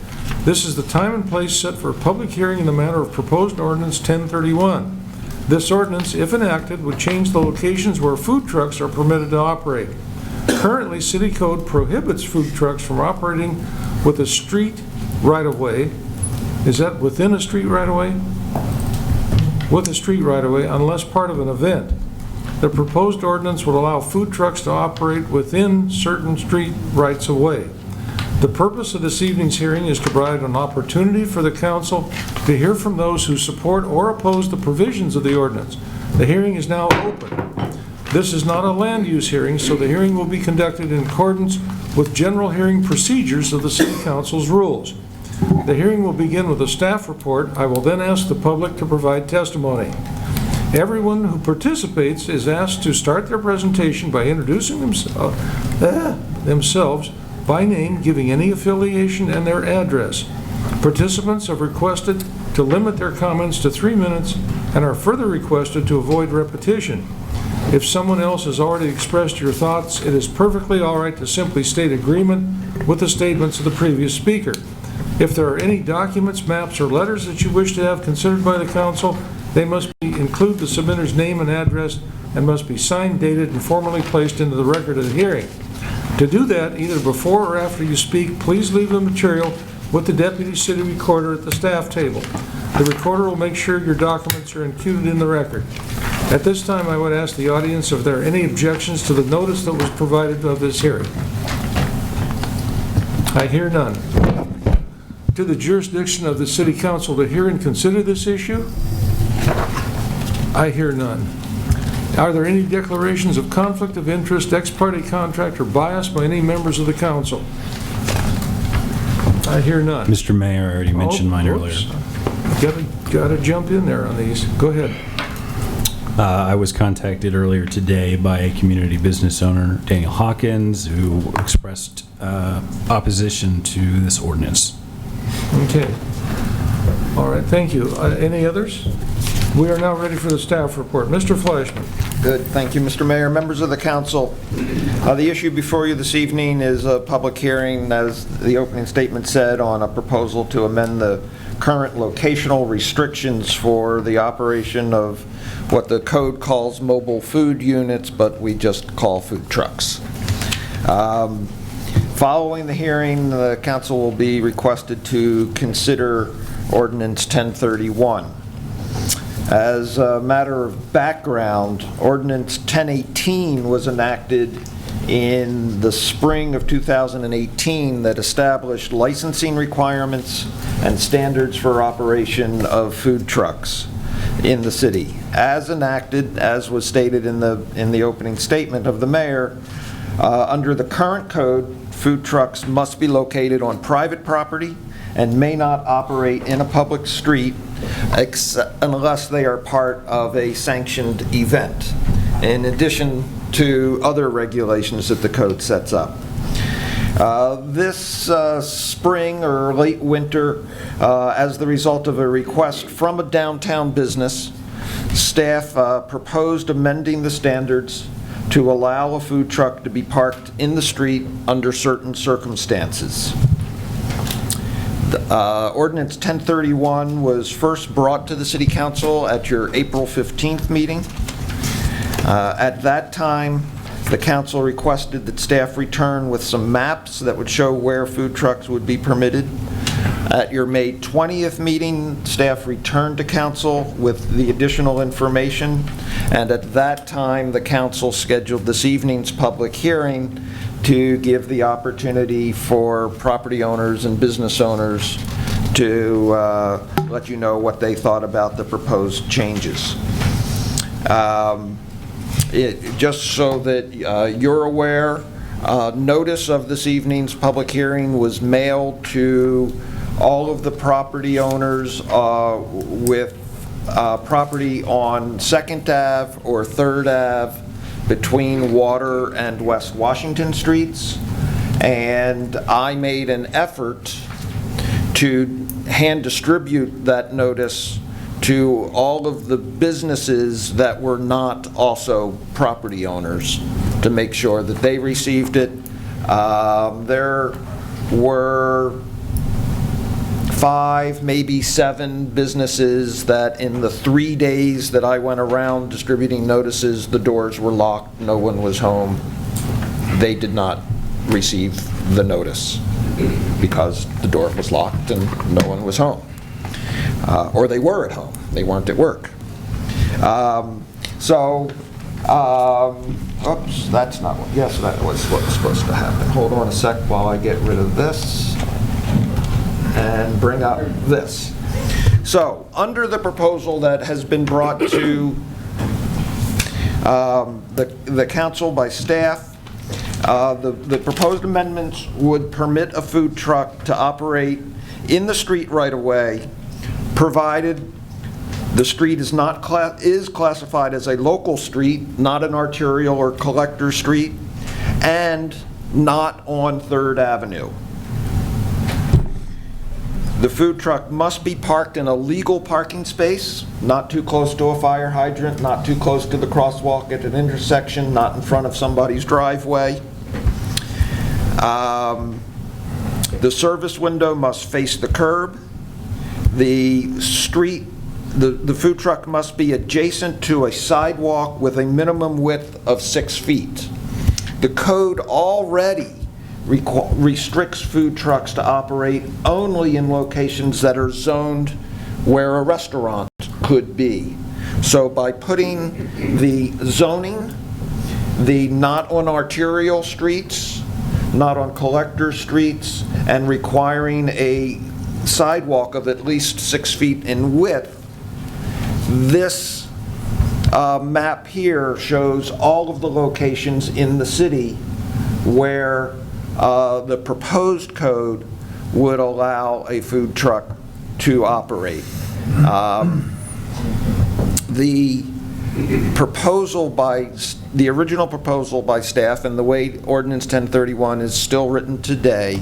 This is the time and place set for a public hearing in the matter of proposed ordinance 1031. This ordinance, if enacted, would change the locations where food trucks are permitted to operate. Currently, city code prohibits food trucks from operating with a street right-of-way. Is that within a street right-of-way? With a street right-of-way, unless part of an event. The proposed ordinance would allow food trucks to operate within certain street rights-of-way. The purpose of this evening's hearing is to provide an opportunity for the council to hear from those who support or oppose the provisions of the ordinance. The hearing is now open. This is not a land use hearing, so the hearing will be conducted in accordance with general hearing procedures of the City Council's rules. The hearing will begin with a staff report. I will then ask the public to provide testimony. Everyone who participates is asked to start their presentation by introducing themselves by name, giving any affiliation and their address. Participants have requested to limit their comments to 3 minutes and are further requested to avoid repetition. If someone else has already expressed your thoughts, it is perfectly all right to simply state agreement with the statements of the previous speaker. If there are any documents, maps, or letters that you wish to have considered by the council, they must include the submitter's name and address and must be signed, dated, and formally placed into the record of the hearing. To do that, either before or after you speak, please leave the material with the deputy city recorder at the staff table. The recorder will make sure your documents are included in the record. At this time, I would ask the audience if there are any objections to the notice that was provided of this hearing. I hear none. To the jurisdiction of the City Council to hear and consider this issue? I hear none. Are there any declarations of conflict of interest, ex parte contract, or bias by any members of the council? I hear none. Mr. Mayor, I already mentioned mine earlier. Got to jump in there on these. Go ahead. I was contacted earlier today by a community business owner, Daniel Hawkins, who expressed opposition to this ordinance. Okay. All right, thank you. Any others? We are now ready for the staff report. Mr. Fleischman. Good, thank you, Mr. Mayor. Members of the council, the issue before you this evening is a public hearing, as the opening statement said, on a proposal to amend the current locational restrictions for the operation of what the code calls mobile food units, but we just call food trucks. Following the hearing, the council will be requested to consider Ordinance 1031. As a matter of background, Ordinance 1018 was enacted in the spring of 2018 that established licensing requirements and standards for operation of food trucks in the city. As enacted, as was stated in the opening statement of the mayor, under the current code, food trucks must be located on private property and may not operate in a public street unless they are part of a sanctioned event, in addition to other regulations that the code sets up. This spring or late winter, as the result of a request from a downtown business, staff proposed amending the standards to allow a food truck to be parked in the street under certain circumstances. Ordinance 1031 was first brought to the City Council at your April 15th meeting. At that time, the council requested that staff return with some maps that would show where food trucks would be permitted. At your May 20th meeting, staff returned to council with the additional information, and at that time, the council scheduled this evening's public hearing to give the opportunity for property owners and business owners to let you know what they thought about the proposed changes. Just so that you're aware, notice of this evening's public hearing was mailed to all of the property owners with property on 2nd Ave or 3rd Ave between Water and West Washington Streets, and I made an effort to hand distribute that notice to all of the businesses that were not also property owners to make sure that they received it. There were 5, maybe 7 businesses that in the 3 days that I went around distributing notices, the doors were locked, no one was home. They did not receive the notice because the door was locked and no one was home. Or they were at home, they weren't at work. Oops, that's not what, yes, that was what was supposed to happen. Hold on a sec while I get rid of this and bring up this. So, under the proposal that has been brought to the council by staff, the proposed amendments would permit a food truck to operate in the street right away, provided the street is classified as a local street, not an arterial or collector street, and not on 3rd Avenue. The food truck must be parked in a legal parking space, not too close to a fire hydrant, not too close to the crosswalk at an intersection, not in front of somebody's driveway. The service window must face the curb. The food truck must be adjacent to a sidewalk with a minimum width of 6 feet. The code already restricts food trucks to operate only in locations that are zoned where a restaurant could be. So by putting the zoning, the not on arterial streets, not on collector streets, and requiring a sidewalk of at least 6 feet in width, this map here shows all of the locations in the city where the proposed code would allow a food truck to operate. The proposal the original proposal by staff and the way Ordinance 1031 is still written today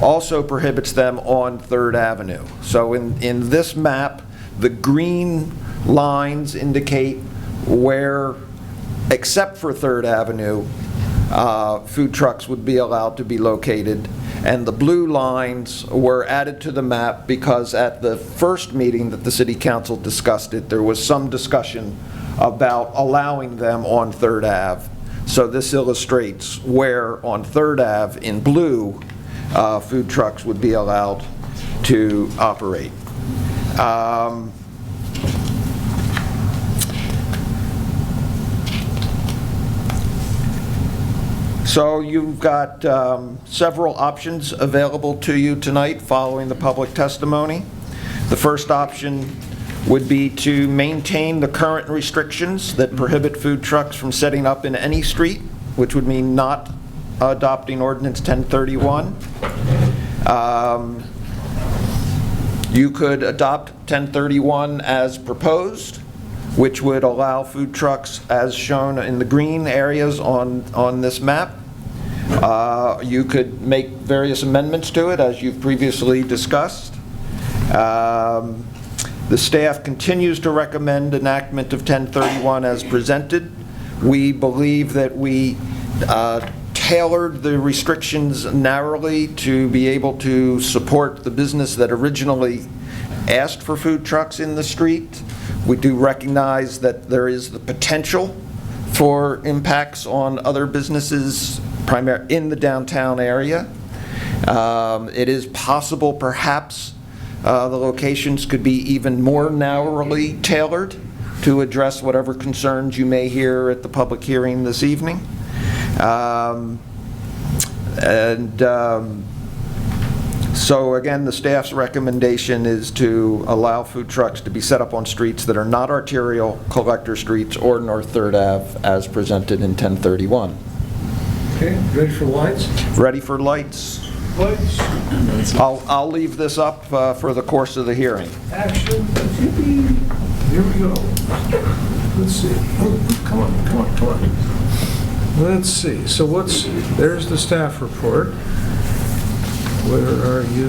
also prohibits them on 3rd Avenue. So in this map, the green lines indicate where, except for 3rd Avenue, food trucks would be allowed to be located. And the blue lines were added to the map because at the first meeting that the City Council discussed it, there was some discussion about allowing them on 3rd Ave. So this illustrates where on 3rd Ave in blue, food trucks would be allowed to operate. So you've got several options available to you tonight following the public testimony. The first option would be to maintain the current restrictions that prohibit food trucks from setting up in any street, which would mean not adopting Ordinance 1031. You could adopt 1031 as proposed, which would allow food trucks as shown in the green areas on this map. You could make various amendments to it, as you've previously discussed. The staff continues to recommend enactment of 1031 as presented. We believe that we tailored the restrictions narrowly to be able to support the business that originally asked for food trucks in the street. We do recognize that there is the potential for impacts on other businesses in the downtown area. It is possible perhaps the locations could be even more narrowly tailored to address whatever concerns you may hear at the public hearing this evening. So again, the staff's recommendation is to allow food trucks to be set up on streets that are not arterial collector streets or North 3rd Ave as presented in 1031. Okay, ready for lights? Ready for lights? Lights. I'll leave this up for the course of the hearing. Action. Here we go. Let's see. Oh, come on. Let's see. So there's the staff report. Where are you?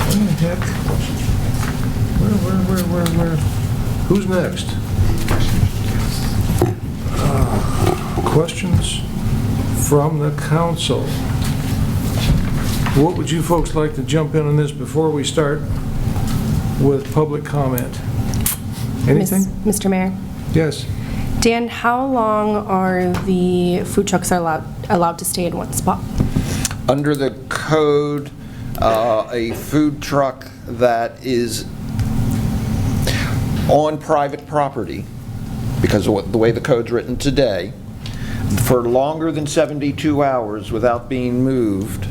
What the heck? Where? Who's next? Questions from the council. What would you folks like to jump in on this before we start with public comment? Anything? Mr. Mayor? Yes. Dan, how long are the food trucks allowed to stay in one spot? Under the code, a food truck that is on private property, because of the way the code's written today, for longer than 72 hours without being moved,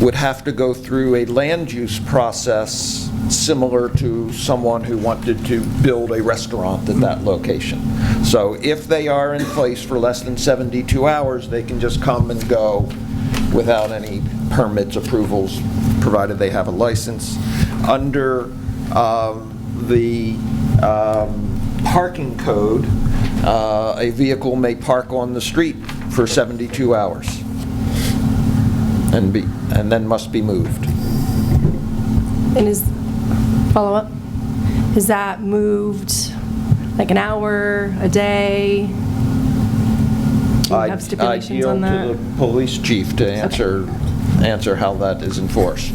would have to go through a land use process similar to someone who wanted to build a restaurant at that location. So if they are in place for less than 72 hours, they can just come and go without any permits, approvals, provided they have a license. Under the parking code, a vehicle may park on the street for 72 hours and then must be moved. And follow-up, is that moved like an hour, a day? Do you have stipulations on that? I yield to the police chief to answer how that is enforced.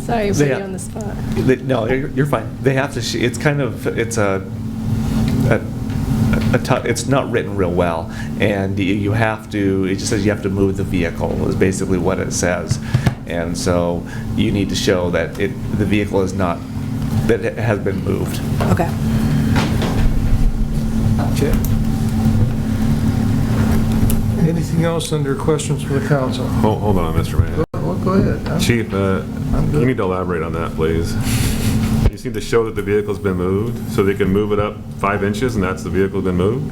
Sorry, put you on the spot. No, you're fine. They have to. It's kind of. It's it's not written real well, and you have to. It just says you have to move the vehicle. Is basically what it says, and so you need to show that the vehicle is not, that it has been moved. Okay. Okay. Anything else under questions from the council? Hold on, Mr. Mayor. Go ahead. Chief, you need to elaborate on that, please. You seem to show that the vehicle's been moved, so they can move it up 5 inches, and that's the vehicle's been moved?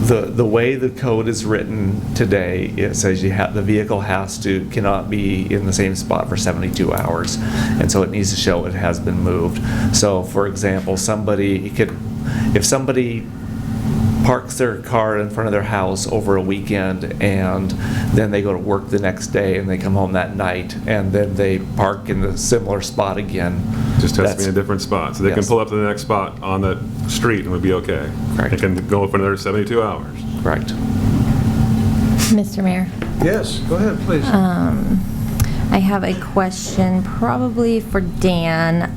the way the code is written today, it says the vehicle cannot be in the same spot for 72 hours, and so it needs to show it has been moved. So, for example, if somebody parks their car in front of their house over a weekend and then they go to work the next day and they come home that night and then they park in the similar spot again. Just has to be in a different spot. So they can Yes. pull up to the next spot on the street and would be okay. Correct. They can go for another 72 hours. Correct. Mr. Mayor, Yes, go ahead, please. I have a question probably for Dan.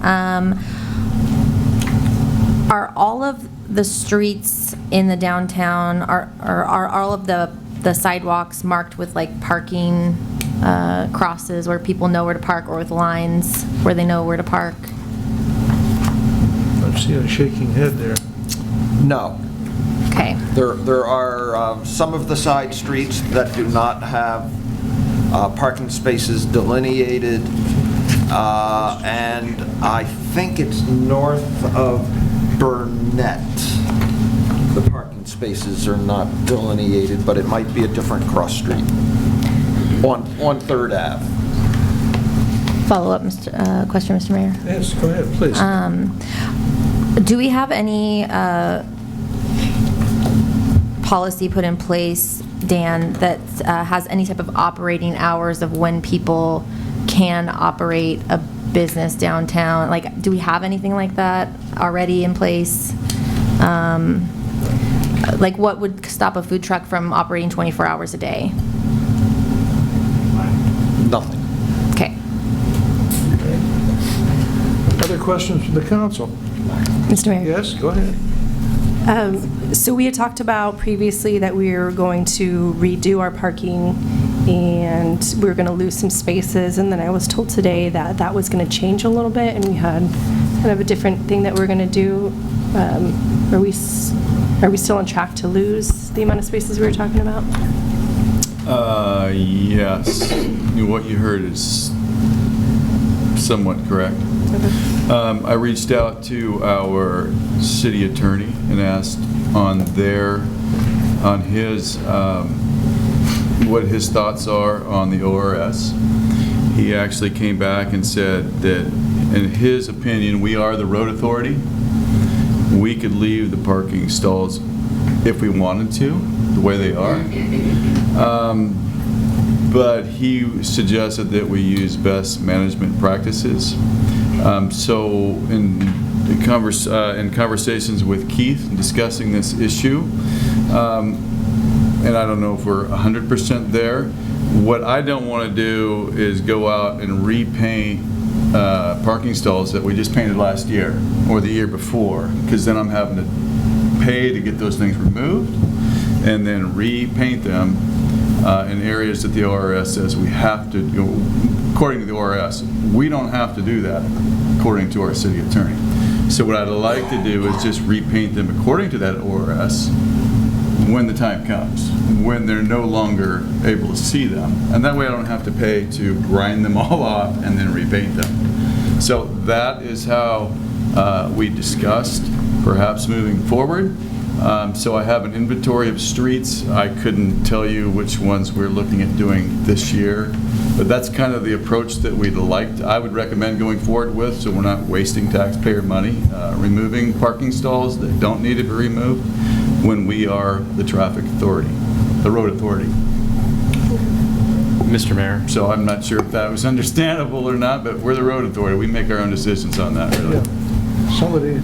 Are all of the streets in the downtown, are all of the sidewalks marked with like parking crosses where people know where to park, or with lines where they know where to park? I see a shaking head there. No. Okay. There are some of the side streets that do not have parking spaces delineated, and I think it's north of Burnett. The parking spaces are not delineated, but it might be a different cross street on 3rd Ave. Follow-up question, Mr. Mayor. Yes, go ahead, please. Do we have any policy put in place, Dan, that has any type of operating hours of when people can operate a business downtown? Like, do we have anything like that already in place? Like, what would stop a food truck from operating 24 hours a day? Nothing. Okay. Other questions from the council? Mr. Mayor? Yes, go ahead. So we had talked about previously that we were going to redo our parking and we were going to lose some spaces, and then I was told today that that was going to change a little bit and we had kind of a different thing that we're going to do. Are we still on track to lose the amount of spaces we were talking about? Yes. What you heard is somewhat correct. I reached out to our city attorney and asked what his thoughts are on the ORS. He actually came back and said that, in his opinion, we are the road authority. We could leave the parking stalls if we wanted to, the way they are. But he suggested that we use best management practices. So in conversations with Keith and discussing this issue, and I don't know if we're 100% there, what I don't want to do is go out and repaint parking stalls that we just painted last year or the year before, because then I'm having to pay to get those things removed and then repaint them in areas that the ORS says we have to, according to the ORS. We don't have to do that, according to our city attorney. So what I'd like to do is just repaint them according to that ORS when the time comes, when they're no longer able to see them. And that way I don't have to pay to grind them all off and then repaint them. So that is how we discussed perhaps moving forward. So I have an inventory of streets. I couldn't tell you which ones we're looking at doing this year, but that's kind of the approach that I would recommend going forward with, so we're not wasting taxpayer money, removing parking stalls that don't need to be removed when we are the traffic authority, the road authority. Mr. Mayor? So I'm not sure if that was understandable or not, but we're the road authority. We make our own decisions on that, really. Yeah. Somebody,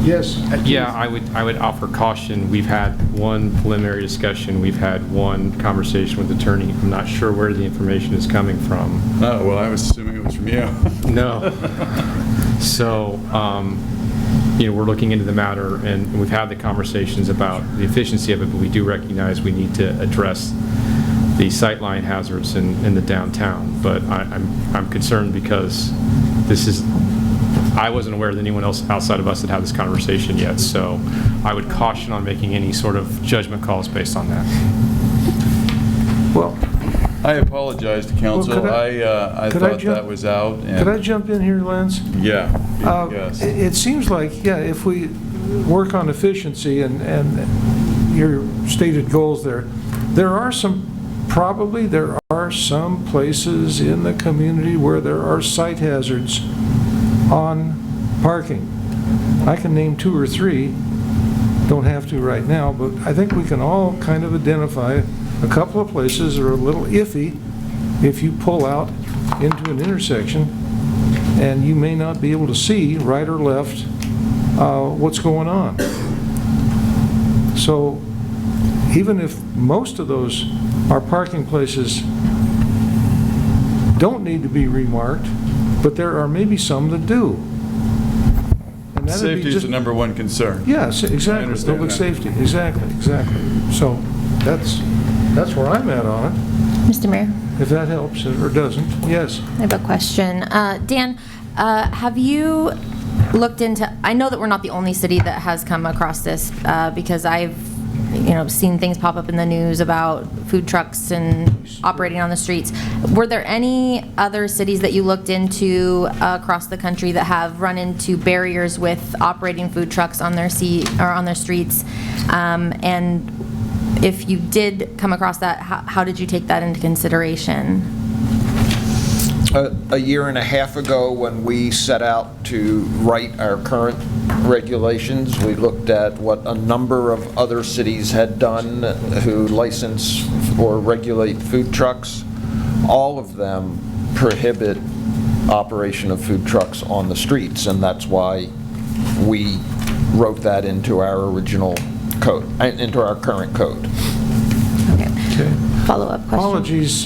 yes? Yeah, I would offer caution. We've had one preliminary discussion. We've had one conversation with the attorney. I'm not sure where the information is coming from. Oh, well, I was assuming it was from you. No. So, we're looking into the matter, and we've had the conversations about the efficiency of it, but we do recognize we need to address the sightline hazards in the downtown. But I'm concerned because I wasn't aware that anyone else outside of us had had this conversation yet, so I would caution on making any sort of judgment calls based on that. Well, I apologize to council. Well, I thought that was out. And could I jump in here, Lance? Yeah, yes. It seems like, if we work on efficiency and your stated goals there. There are some places in the community where there are site hazards on parking. I can name 2 or 3, don't have to right now, but I think we can all kind of identify a couple of places that are a little iffy if you pull out into an intersection and you may not be able to see right or left what's going on. So even if most of those, our parking places, don't need to be remarked, but there are maybe some that do. And that'd be Safety is just- the number one concern. Yes, exactly, understand public that. safety, exactly. So that's where I'm at on it, Mr. Mayor, if that helps or doesn't. Yes. I have a question. Dan, have you looked into, I know that we're not the only city that has come across this, because I've seen things pop up in the news about food trucks and operating on the streets. Were there any other cities that you looked into across the country that have run into barriers with operating food trucks on their streets? And if you did come across that, how did you take that into consideration? A year and a half ago, when we set out to write our current regulations, we looked at what a number of other cities had done who license or regulate food trucks. All of them prohibit operation of food trucks on the streets, and that's why we wrote that into our original code, into our current code. Okay. Okay. Follow-up question. Apologies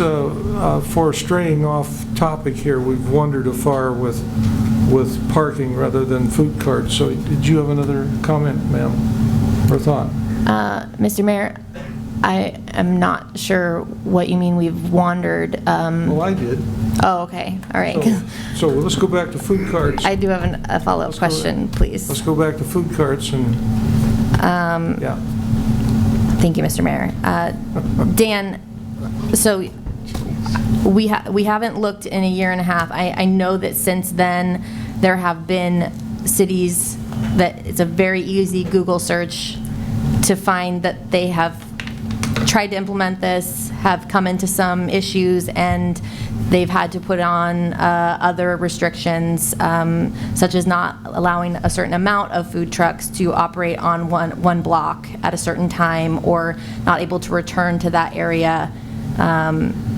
for straying off topic here. We've wandered afar with parking rather than food carts. So did you have another comment, ma'am, or thought? Mr. Mayor, I am not sure what you mean we've wandered. Well, I did. Oh, okay, all right. So let's go back to food carts. I do have a follow-up question, please. Let's go back to food carts and, yeah. Thank you, Mr. Mayor. Dan, so we haven't looked in a year and a half. I know that since then, there have been cities that it's a very easy Google search to find that they have tried to implement this, have come into some issues, and they've had to put on other restrictions, such as not allowing a certain amount of food trucks to operate on one block at a certain time, or not able to return to that area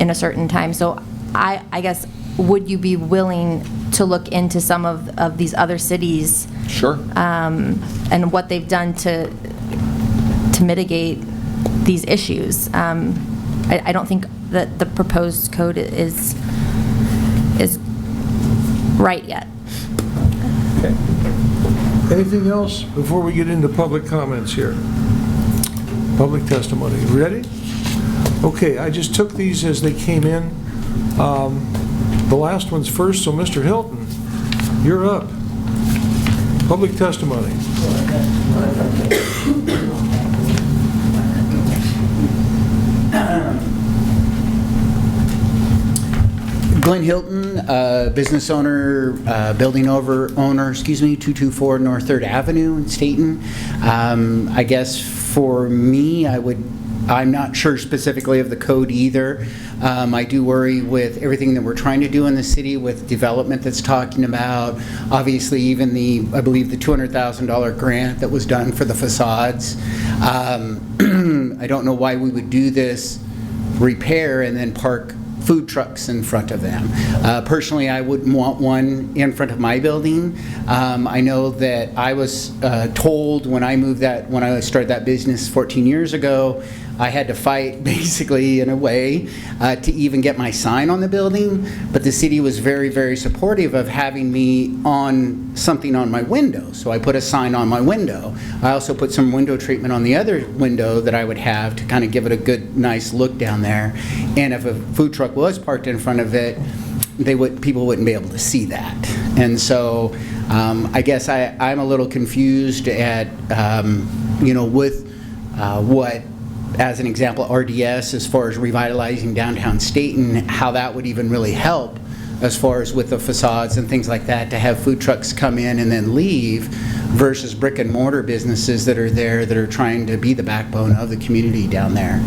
in a certain time. So I guess, would you be willing to look into some of these other cities? Sure. And what they've done to mitigate these issues? I don't think that the proposed code is right yet. Okay. Anything else before we get into public comments here? Public testimony. Ready? Okay, I just took these as they came in. The last one's first, so Mr. Hilton, you're up. Public testimony. Glenn Hilton, business owner, building owner, 224 North 3rd Avenue in Stayton. I guess for me, I'm not sure specifically of the code either. I do worry with everything that we're trying to do in the city with development that's talking about, obviously even I believe the $200,000 grant that was done for the facades. I don't know why we would do this repair and then park food trucks in front of them. Personally, I wouldn't want one in front of my building. I know that I was told when I started that business 14 years ago, I had to fight, basically, in a way, to even get my sign on the building, but the city was very, very supportive of having me on something on my window, so I put a sign on my window. I also put some window treatment on the other window that I would have to kind of give it a good, nice look down there, and if a food truck was parked in front of it, people wouldn't be able to see that. And so I guess I'm a little confused at, with what, as an example, RDS, as far as revitalizing downtown Stayton, how that would even really help as far as with the facades and things like that, to have food trucks come in and then leave versus brick and mortar businesses that are there that are trying to be the backbone of the community down there.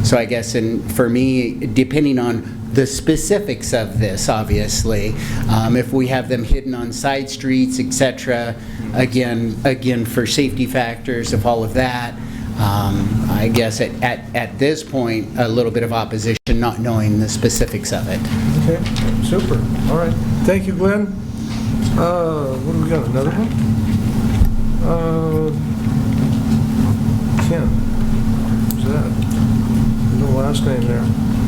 So I guess, and for me, depending on the specifics of this, obviously, if we have them hidden on side streets, etc., again, for safety factors, of all of that, I guess at this point, a little bit of opposition, not knowing the specifics of it. Okay, super. All right. Thank you, Glenn. What do we got? Another one? Ken. Who's that? No last name there.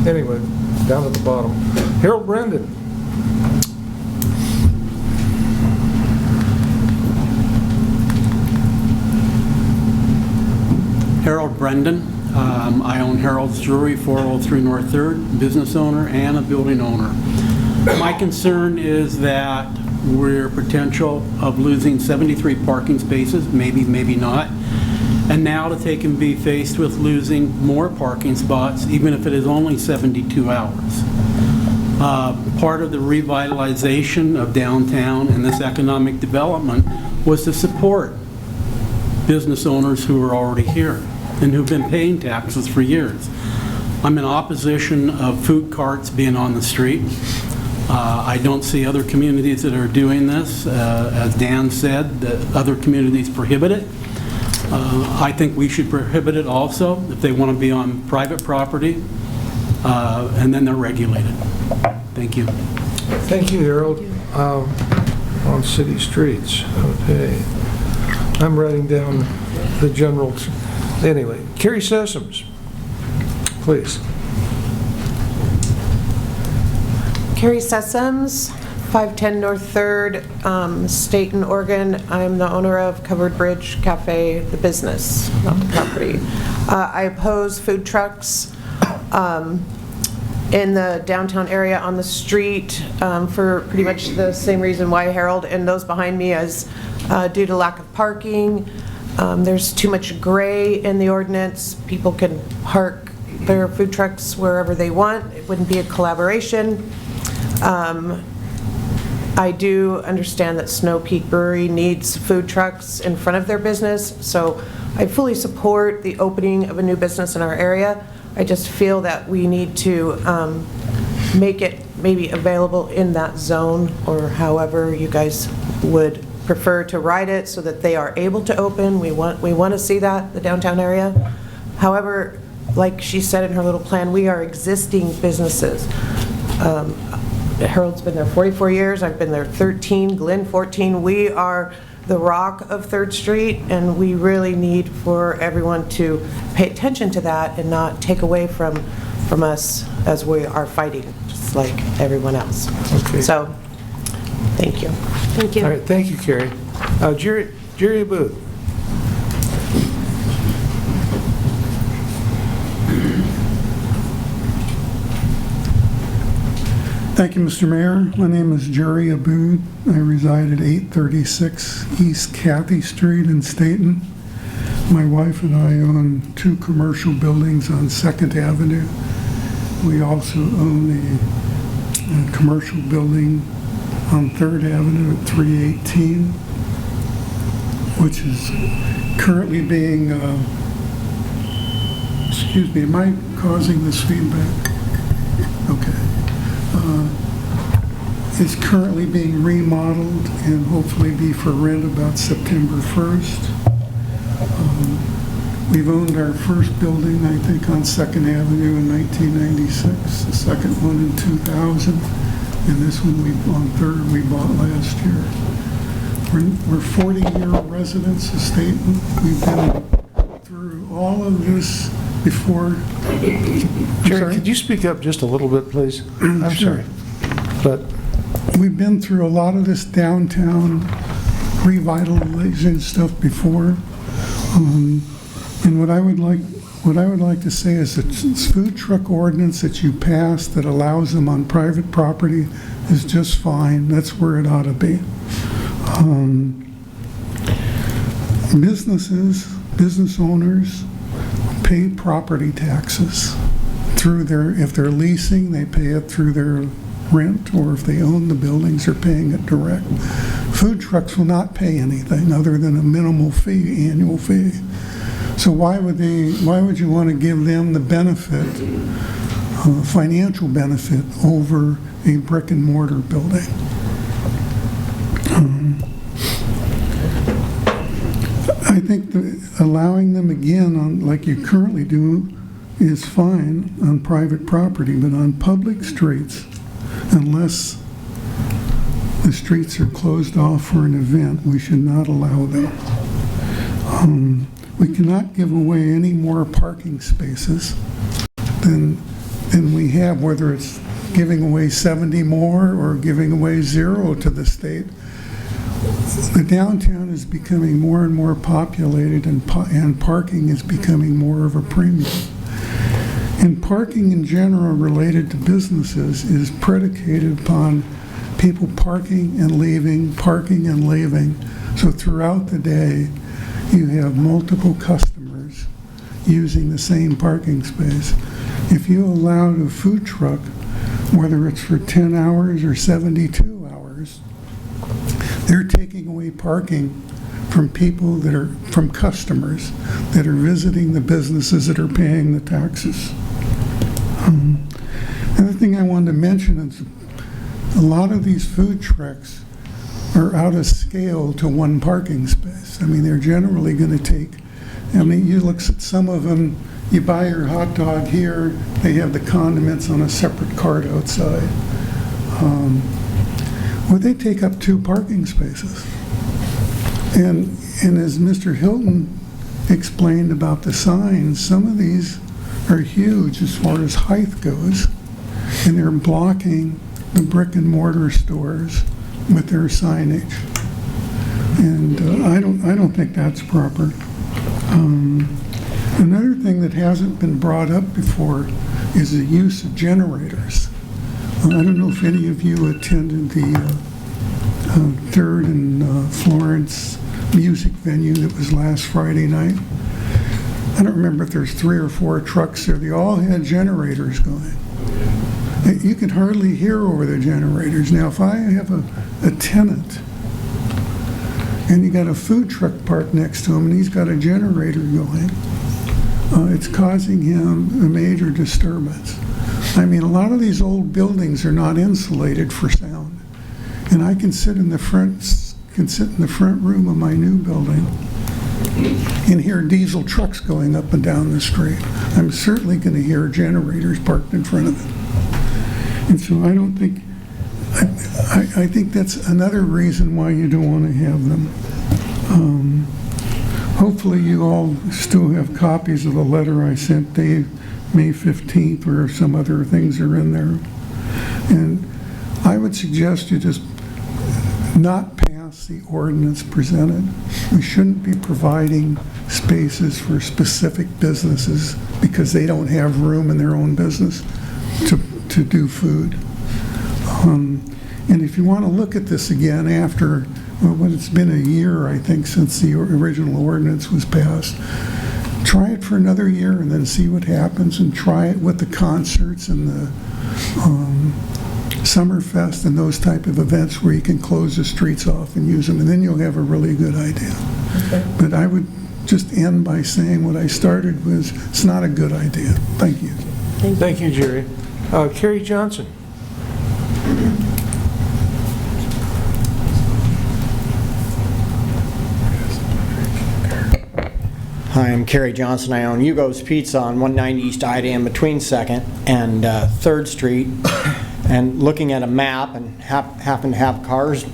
Anyway, down at the bottom. Harold Brendan. Harold Brendan. I own Harold's Jewelry, 403 North 3rd, business owner and a building owner. My concern is that we're potential of losing 73 parking spaces, maybe not, and now to take and be faced with losing more parking spots, even if it is only 72 hours. Part of the revitalization of downtown and this economic development was to support business owners who are already here and who've been paying taxes for years. I'm in opposition of food carts being on the street. I don't see other communities that are doing this. As Dan said, that other communities prohibit it. I think we should prohibit it also if they want to be on private property, and then they're regulated. Thank you. Thank you, Harold. On city streets. Okay. I'm writing down the general. Anyway, Carrie Sessoms, please. Carrie Sessoms, 510 North 3rd, Stayton, Oregon. I'm the owner of Covered Bridge Cafe, the business, not the property. I oppose food trucks in the downtown area on the street for pretty much the same reason why Harold and those behind me is due to lack of parking. There's too much gray in the ordinance. People can park their food trucks wherever they want. It wouldn't be a collaboration. I do understand that Snow Peak Brewery needs food trucks in front of their business, so I fully support the opening of a new business in our area. I just feel that we need to make it maybe available in that zone, or however you guys would prefer to write it, so that they are able to open. We want to see that, the downtown area. However, like she said in her little plan, we are existing businesses. Harold's been there 44 years, I've been there 13, Glenn 14. We are the rock of 3rd Street, and we really need for everyone to pay attention to that and not take away from us as we are fighting, just like everyone else. Okay. So, thank you. Thank you. All right, thank you, Carrie. Jerry Booth. Thank you, Mr. Mayor. My name is Jerry Abood. I reside at 836 East Cathy Street in Stayton. My wife and I own 2 commercial buildings on 2nd Avenue. We also own a commercial building on 3rd Avenue at 318, which is currently being, excuse me, am I causing this feedback? Okay. It's currently being remodeled and hopefully be for rent about September 1st. We've owned our first building, I think, on 2nd Avenue in 1996, the second one in 2000, and this one on 3rd we bought last year. We're 40-year residents of Stayton. We've been through all of this before. Jerry, could you speak up just a little bit, please? I'm Sure. sorry. But we've been through a lot of this downtown revitalization stuff before. And what I would like to say is that this food truck ordinance that you passed that allows them on private property is just fine. That's where it ought to be. Business owners pay property taxes through if they're leasing, they pay it through their rent, or if they own the buildings, they're paying it direct. Food trucks will not pay anything other than a minimal fee, annual fee. So why would you want to give them the benefit, financial benefit, over a brick and mortar building? I think allowing them again on, like you currently do, is fine on private property, but on public streets, unless the streets are closed off for an event, we should not allow them. We cannot give away any more parking spaces than we have, whether it's giving away 70 more or giving away 0 to the state. The downtown is becoming more and more populated, and parking is becoming more of a premium. And parking in general related to businesses is predicated upon people parking and leaving, parking and leaving. So throughout the day, you have multiple customers using the same parking space. If you allowed a food truck, whether it's for 10 hours or 72 hours, they're taking away parking from people that are, from customers that are visiting the businesses that are paying the taxes. Another thing I wanted to mention is a lot of these food trucks are out of scale to one parking space. I mean, they're generally going to take, I mean, you look at some of them, you buy your hot dog here, they have the condiments on a separate cart outside. Well, they take up 2 parking spaces. And as Mr. Hilton explained about the signs, some of these are huge as far as height goes, and they're blocking the brick and mortar stores with their signage. And I don't think that's proper. Another thing that hasn't been brought up before is the use of generators. I don't know if any of you attended the 3rd and Florence music venue that was last Friday night. I don't remember if there's 3 or 4 trucks there. They all had generators going. You could hardly hear over the generators. Now, if I have a tenant and you got a food truck parked next to him and he's got a generator going, it's causing him a major disturbance. I mean, a lot of these old buildings are not insulated for sound. And I can sit in the front room of my new building and hear diesel trucks going up and down the street. I'm certainly going to hear generators parked in front of it. And so I don't think, I think that's another reason why you don't want to have them. Hopefully you all still have copies of the letter I sent Dave May 15th, where some other things are in there. And I would suggest you just not pass the ordinance presented. We shouldn't be providing spaces for specific businesses because they don't have room in their own business to do food. And if you want to look at this again after, well, it's been a year, I think, since the original ordinance was passed, try it for another year and then see what happens, and try it with the concerts and the Summerfest and those type of events where you can close the streets off and use them, and then you'll have a really good idea. Okay. But I would just end by saying what I started was, it's not a good idea. Thank you. Thank you, Jerry. Carrie Johnson. Hi, I'm Kerry Johnson. I own Hugo's Pizza on 190 East Ida between 2nd and 3rd Street. And looking at a map and happen to have cars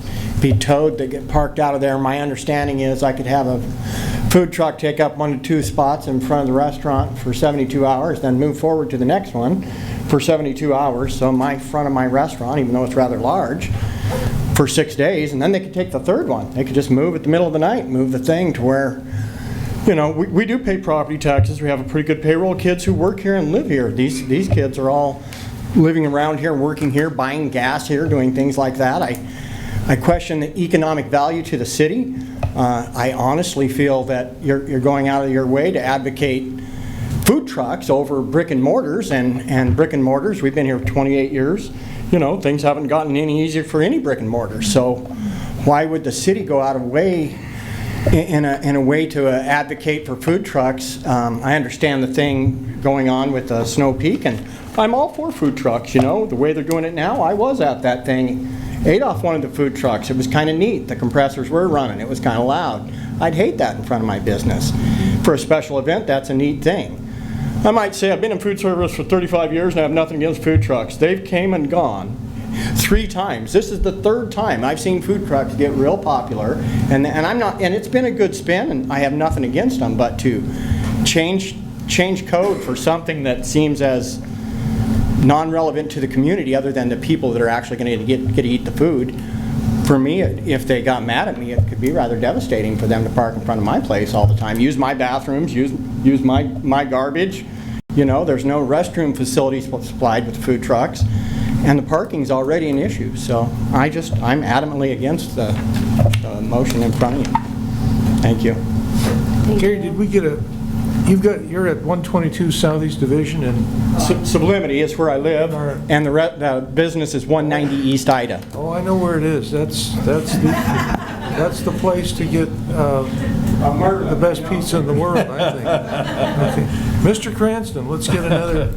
be towed that get parked out of there, my understanding is I could have a food truck take up 1 to 2 spots in front of the restaurant for 72 hours, then move forward to the next one for 72 hours. So my front of my restaurant, even though it's rather large, for 6 days, and then they could take the 3rd one. They could just move at the middle of the night, move the thing to where, you know, we do pay property taxes. We have a pretty good payroll of kids who work here and live here. These kids are all living around here, working here, buying gas here, doing things like that. I question the economic value to the city. I honestly feel that you're going out of your way to advocate food food trucks over brick and mortars, and brick and mortars, we've been here for 28 years, you know, things haven't gotten any easier for any brick and mortar. So why would the city go out of way in a way to advocate for food trucks? I understand the thing going on with Snow Peak, and I'm all for food trucks, you know, the way they're doing it now. I was at that thing, ate off one of the food trucks. It was kind of neat. The compressors were running. It was kind of loud. I'd hate that in front of my business. For a special event, that's a neat thing. I might say I've been in food service for 35 years and I have nothing against food trucks. They've came and gone 3 times. This is the 3rd time I've seen food trucks get real popular, and I'm not, and it's been a good spin, and I have nothing against them, but to change code for something that seems as non-relevant to the community other than the people that are actually going to get to eat the food, for me, if they got mad at me, it could be rather devastating for them to park in front of my place all the time, use my bathrooms, use my garbage. You know, there's no restroom facilities supplied with food trucks, and the parking's already an issue. So I'm adamantly against the motion in front of you. Thank you. Gary, did we get you're at 122 Southeast Division and Sublimity is where I live, and the business is 190 East Ida. Oh, I know where it is. That's the place to get the best pizza in the world, I think. Okay. Mr. Cranston, let's get another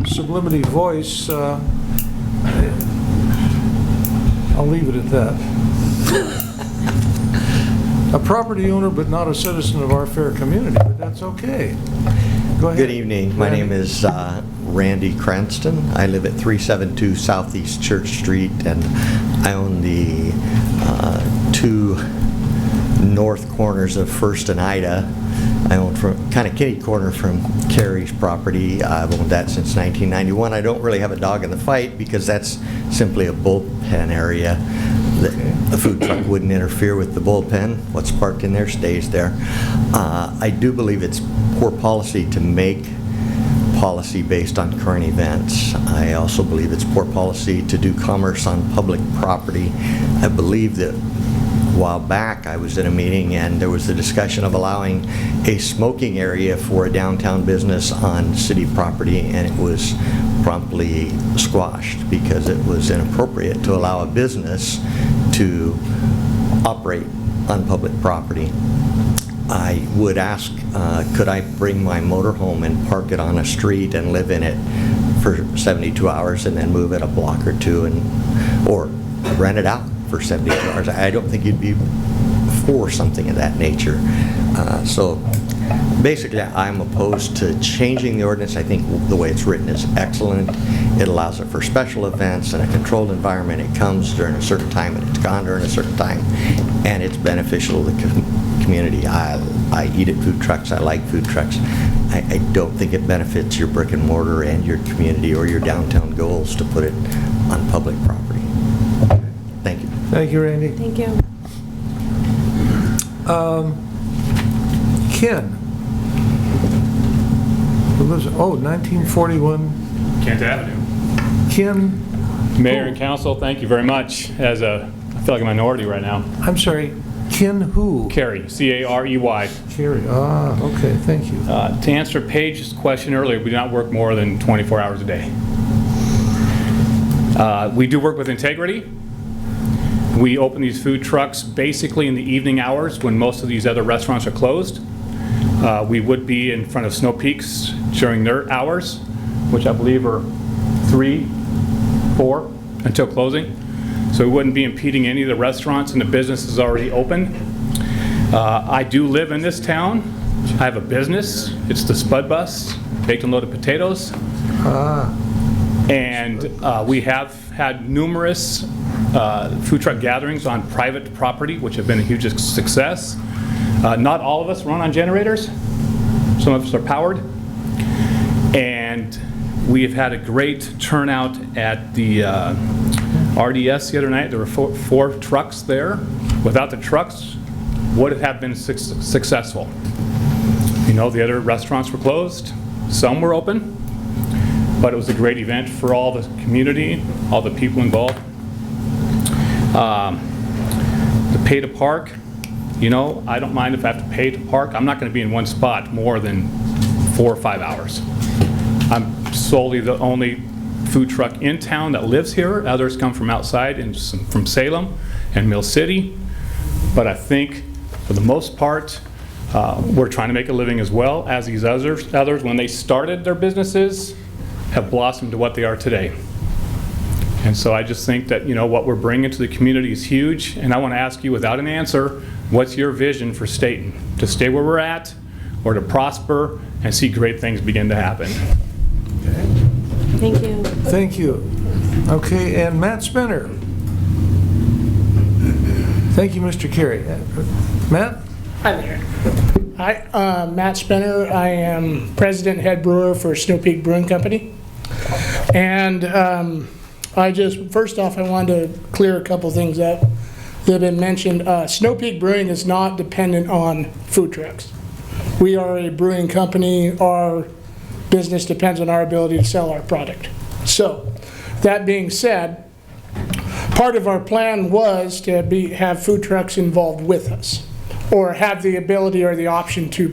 Sublimity voice. I'll leave it at that. A property owner, but not a citizen of our fair community, but that's okay. Go ahead. Good evening. My name is Randy Cranston. I live at 372 Southeast Church Street, and I own the 2 north corners of First and Ida. I own from kind of kitty corner from Carrie's property. I've owned that since 1991. I don't really have a dog in the fight because that's simply a bullpen area. The food truck wouldn't interfere with the bullpen. What's parked in there stays there. I do believe it's poor policy to make policy based on current events. I also believe it's poor policy to do commerce on public property. I believe that a while back I was in a meeting and there was a discussion of allowing a smoking area for a downtown business on city property, and it was promptly squashed because it was inappropriate to allow a business to operate on public property. I would ask, could I bring my motorhome and park it on a street and live in it for 72 hours and then move it a block or 2 or rent it out for 72 hours? I don't think you'd be for something of that nature. So basically, I'm opposed to changing the ordinance. I think the way it's written is excellent. It allows it for special events in a controlled environment. It comes during a certain time and it's gone during a certain time, and it's beneficial to the community. I eat at food trucks. I like food trucks. I don't think it benefits your brick and mortar and your community or your downtown goals to put it on public property. Thank you. Thank you, Randy. Thank you. Ken. Who lives, 1941. Kent Avenue. Ken. Mayor and council, thank you very much. I feel like a minority right now. I'm sorry, Ken who? Carey, C-A-R-E-Y. Carey, okay, thank you. To answer Paige's question earlier, we do not work more than 24 hours a day. We do work with integrity. We open these food trucks basically in the evening hours when most of these other restaurants are closed. We would be in front of Snow Peaks during their hours, which I believe are 3, 4 until closing. So we wouldn't be impeding any of the restaurants and the businesses already open. I do live in this town. I have a business. It's the Spud Bus, baked and loaded potatoes. And we have had numerous food truck gatherings on private property, which have been a huge success. Not all of us run on generators. Some of us are powered. And we have had a great turnout at the RDS the other night. There were 4 trucks there. Without the trucks, would it have been successful? You know, the other restaurants were closed. Some were open. But it was a great event for all the community, all the people involved. The pay to park, you know, I don't mind if I have to pay to park. I'm not going to be in one spot more than 4 or 5 hours. I'm solely the only food truck in town that lives here. Others come from outside and from Salem and Mill City. But I think for the most part, we're trying to make a living as well as these others, when they started their businesses, have blossomed to what they are today. And so I just think that, you know, what we're bringing to the community is huge. And I want to ask you, without an answer, what's your vision for Stayton? To stay where we're at, or to prosper and see great things begin to happen? Thank you. Thank you. Okay, and Matt Spinner. Thank you, Mr. Carey. Matt? Hi there. Hi, Matt Spinner. I am president and head brewer for Snow Peak Brewing Company. And first off, I wanted to clear a couple things up that have been mentioned. Snow Peak Brewing is not dependent on food trucks. We are a brewing company. Our business depends on our ability to sell our product. So, that being said, part of our plan was to have food trucks involved with us, or have the ability or the option to